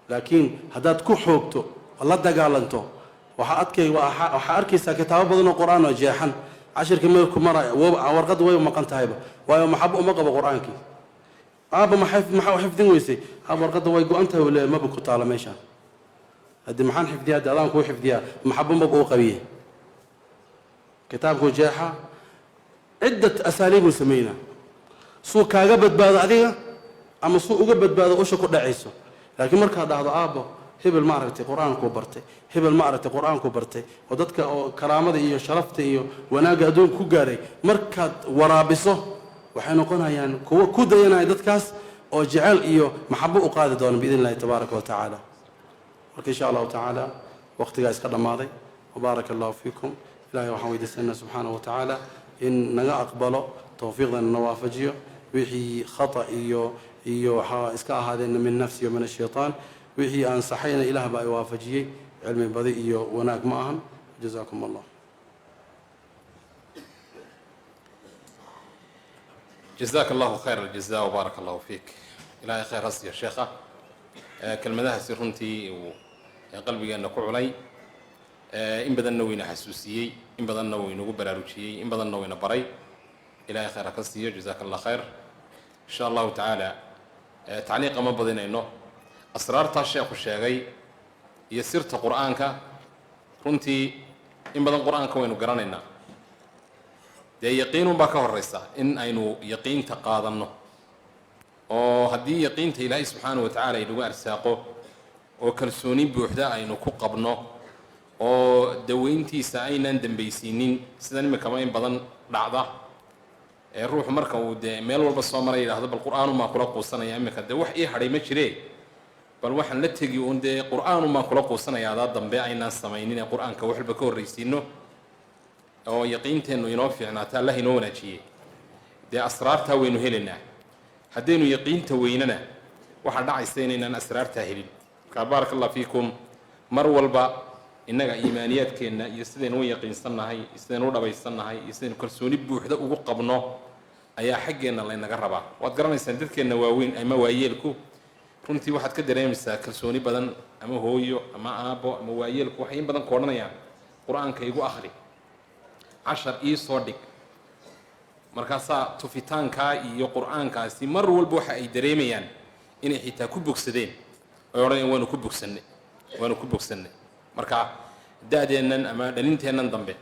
laakiin haddaad ku xoogto la dagaalanto waxa arkaysaa kitaabo badan oo qur'aan oo jeexan cashirka markuu maray warqad way maqan tahayba waayo maxabo uma qabo qur'aankii aaba maxaa xifdin weysay warqadda way go'an tahay wala ma ku taala meeshaan haddii maxaan xifdiyaa dadaan ku xifdiyaa maxabo ma uu qabiye kitaabku jeexa ciddat asaaliib sameeyna soo kaaga badbaado adiga ama soo uga badbaado usha ku dhacayso laakiin marka dhahdo aabo hebel ma aragtay quraanku bartay hebel ma aragtay quraanku bartay oo dadka oo karaamada iyo sharafta iyo wanaaga adoon ku gaaray markaad waraabiso waxay noqonayaan kuwa ku dayanaya dadkaas oo jecel iyo maxabo u qaadi doona biidinillaahi tabaaraka wa tacaala marka insha Allah tacaala waqtiga iska dhamaaday barakallahu fiikum ilaahay waxaan weydiisanaa subhanahu wa tacaala in naga aqbalo tawfiiqdan nawaafajiyo wixii khata iyo waxa iska ahaadeen min nafsi iyo min ash-shaytaan wixii aan saxayna ilaah baa waafajiyay cilmi badi iyo wanaag ma ahan jazaakum allah جزاك الله خير الجزاء وبارك الله فيك إلهي خير هسي يا شيخة كلمة سرنتي وقلبي أنك علي إن بدنا وين حسوسية إن بدنا وين براروشية إن بدنا وين بري إلهي خير هسي جزاك الله خير إن شاء الله تعالى تعليق ما بدنا إنه أسرار تاشيخ الشيخي يسرت قرآنك رنتي إن بدنا قرآنك وين قراننا dee yaqiinun baa ka horeysa in aynu yaqiinta qaadanno oo haddii yaqiinta ilaahay subxaana wa tacaala inagu arsaaqo oo kalsooni buuxda aynu ku qabno oo daweyntiisa aynaan dambaysiinin sidan imikama in badan dhacda ee ruuxu marka uu dee meel walba soo maray yidhaahdo bal qur'aanumaa kula quusanaya imika dee wax ii hadhay ma jiree bal waxaan la tegi uun dee qur'aanumaa kula quusanaya adaa dambe aynaan samaynin ee qur'aanka wax walba ka horreysiino oo yaqiinteennu inoo fiicnaata allah inoo wanaajiyey dee asraartaa waynu helaynaa haddaynu yaqiinta weynana waxaa dhacaysa inaynaan asraartaa helin markaa baaraka allah fiikum mar walba innaga iimaaniyaadkeenna iyo sidaynu u yaqiinsannahay iyo sidaynu u dhabaysannahay iyo sidaynu kalsooni buuxda ugu qabno ayaa xaggeenna laynaga rabaa waad garanaysaan dadkeenna waaweyn ama waayeelku runtii waxaad ka dareemaysaa kalsooni badan ama hooyo ama aabbo ama waayeelku waxay in badan ku odhanayaan qur-aanka igu akhri cashar ii soo dhig markaasaa tufitaankaa iyo qur'aankaasi mar walba waxa ay dareemayaan inay xitaa ku bogsadeen oy odhanayaan waanu ku bogsannay marka da-deennan ama dhalinteennan dambe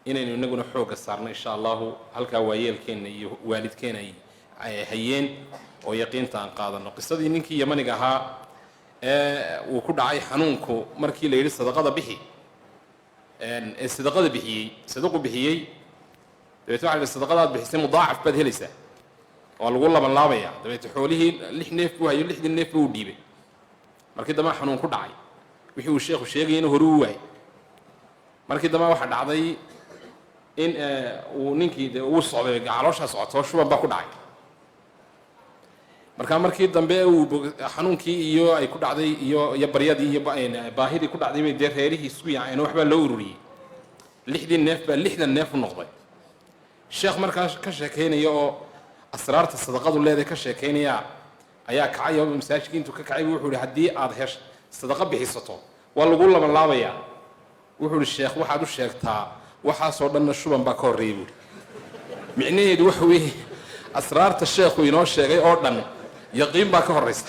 inaynu inaguna xoogga saarno insha allahu halkaa waayeelkeenna iyo waalidkeena ay hayeen oo yaqiinta aan qaadano qisadii ninkii yamaniga ahaa ee uu ku dhacay xanuunku markii la yidhi sadaqada bixi ee sadaqada bixiyey sadaqu bixiyey dabeetna waxa la sadaqadaad bixisay mudaacaf baad helaysaa waa lagu laban laabaya dabeetna xoolihii 6 neef buu hayo 6 neef buu dhiibay markii dambe xanuun ku dhacay wixii uu sheekhu sheegay inuu hore u waayay markii dambe waxa dhacday in uu ninkii uu socday caloosha socoto shuban baa ku dhacay markii dambe uu xanuunkii iyo ay ku dhacday iyo baryadii iyo baahidii ku dhacday bay reerihii isku yaaceen waxbaa loo ururiyey 6 neef baa 6 neef u noqday sheekh markaa ka sheekeynaya oo asraarta sadaqadu leedahay ka sheekeynaya ayaa kacay oo masaajidkii intuu ka kacay wuxuu yidhi haddii aad hesh sadaqa bixisato waa lagu laban laabayaa wuxuu yidhi sheekh waxaad u sheegtaa waxaasoo dhanna shuban baa ka horreeyay buuri micnaheedu waxa weeye asraarta sheekhu inoo sheegay oo dhan yaqiin baa ka horeysa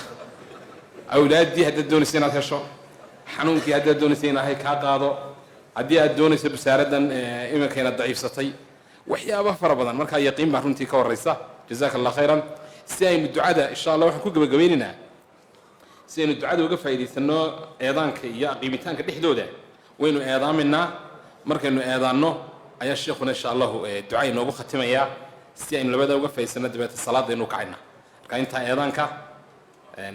awlaaddii haddaad doonaysa inaad hesho xanuunkii haddaad doonaysa in ilaahay kaa qaado haddii aad doonayso basaaraddan iminka inaad daciifsatay waxyaaba fara badan markaa yaqiin baa runtii ka horeysa jazaaka allah khayran si aynu ducada insha allah waxaan ku gebagabeynaynaa si aynu ducada uga faa'iidaysano eedaanka iyo qiimitaanka dhexdooda waynu eedaaminaa markaynu eedaanno ayaa sheekhuna insha allahu duca inoogu khatimayaa si aynu labada uga faa'iidaysano dabeeta salaadaynu kacayna marka intaa eedaanka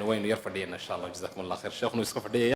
waynu yar fadhiyana insha allah jazakum allah khayr sheekhuna iska fadhiyaya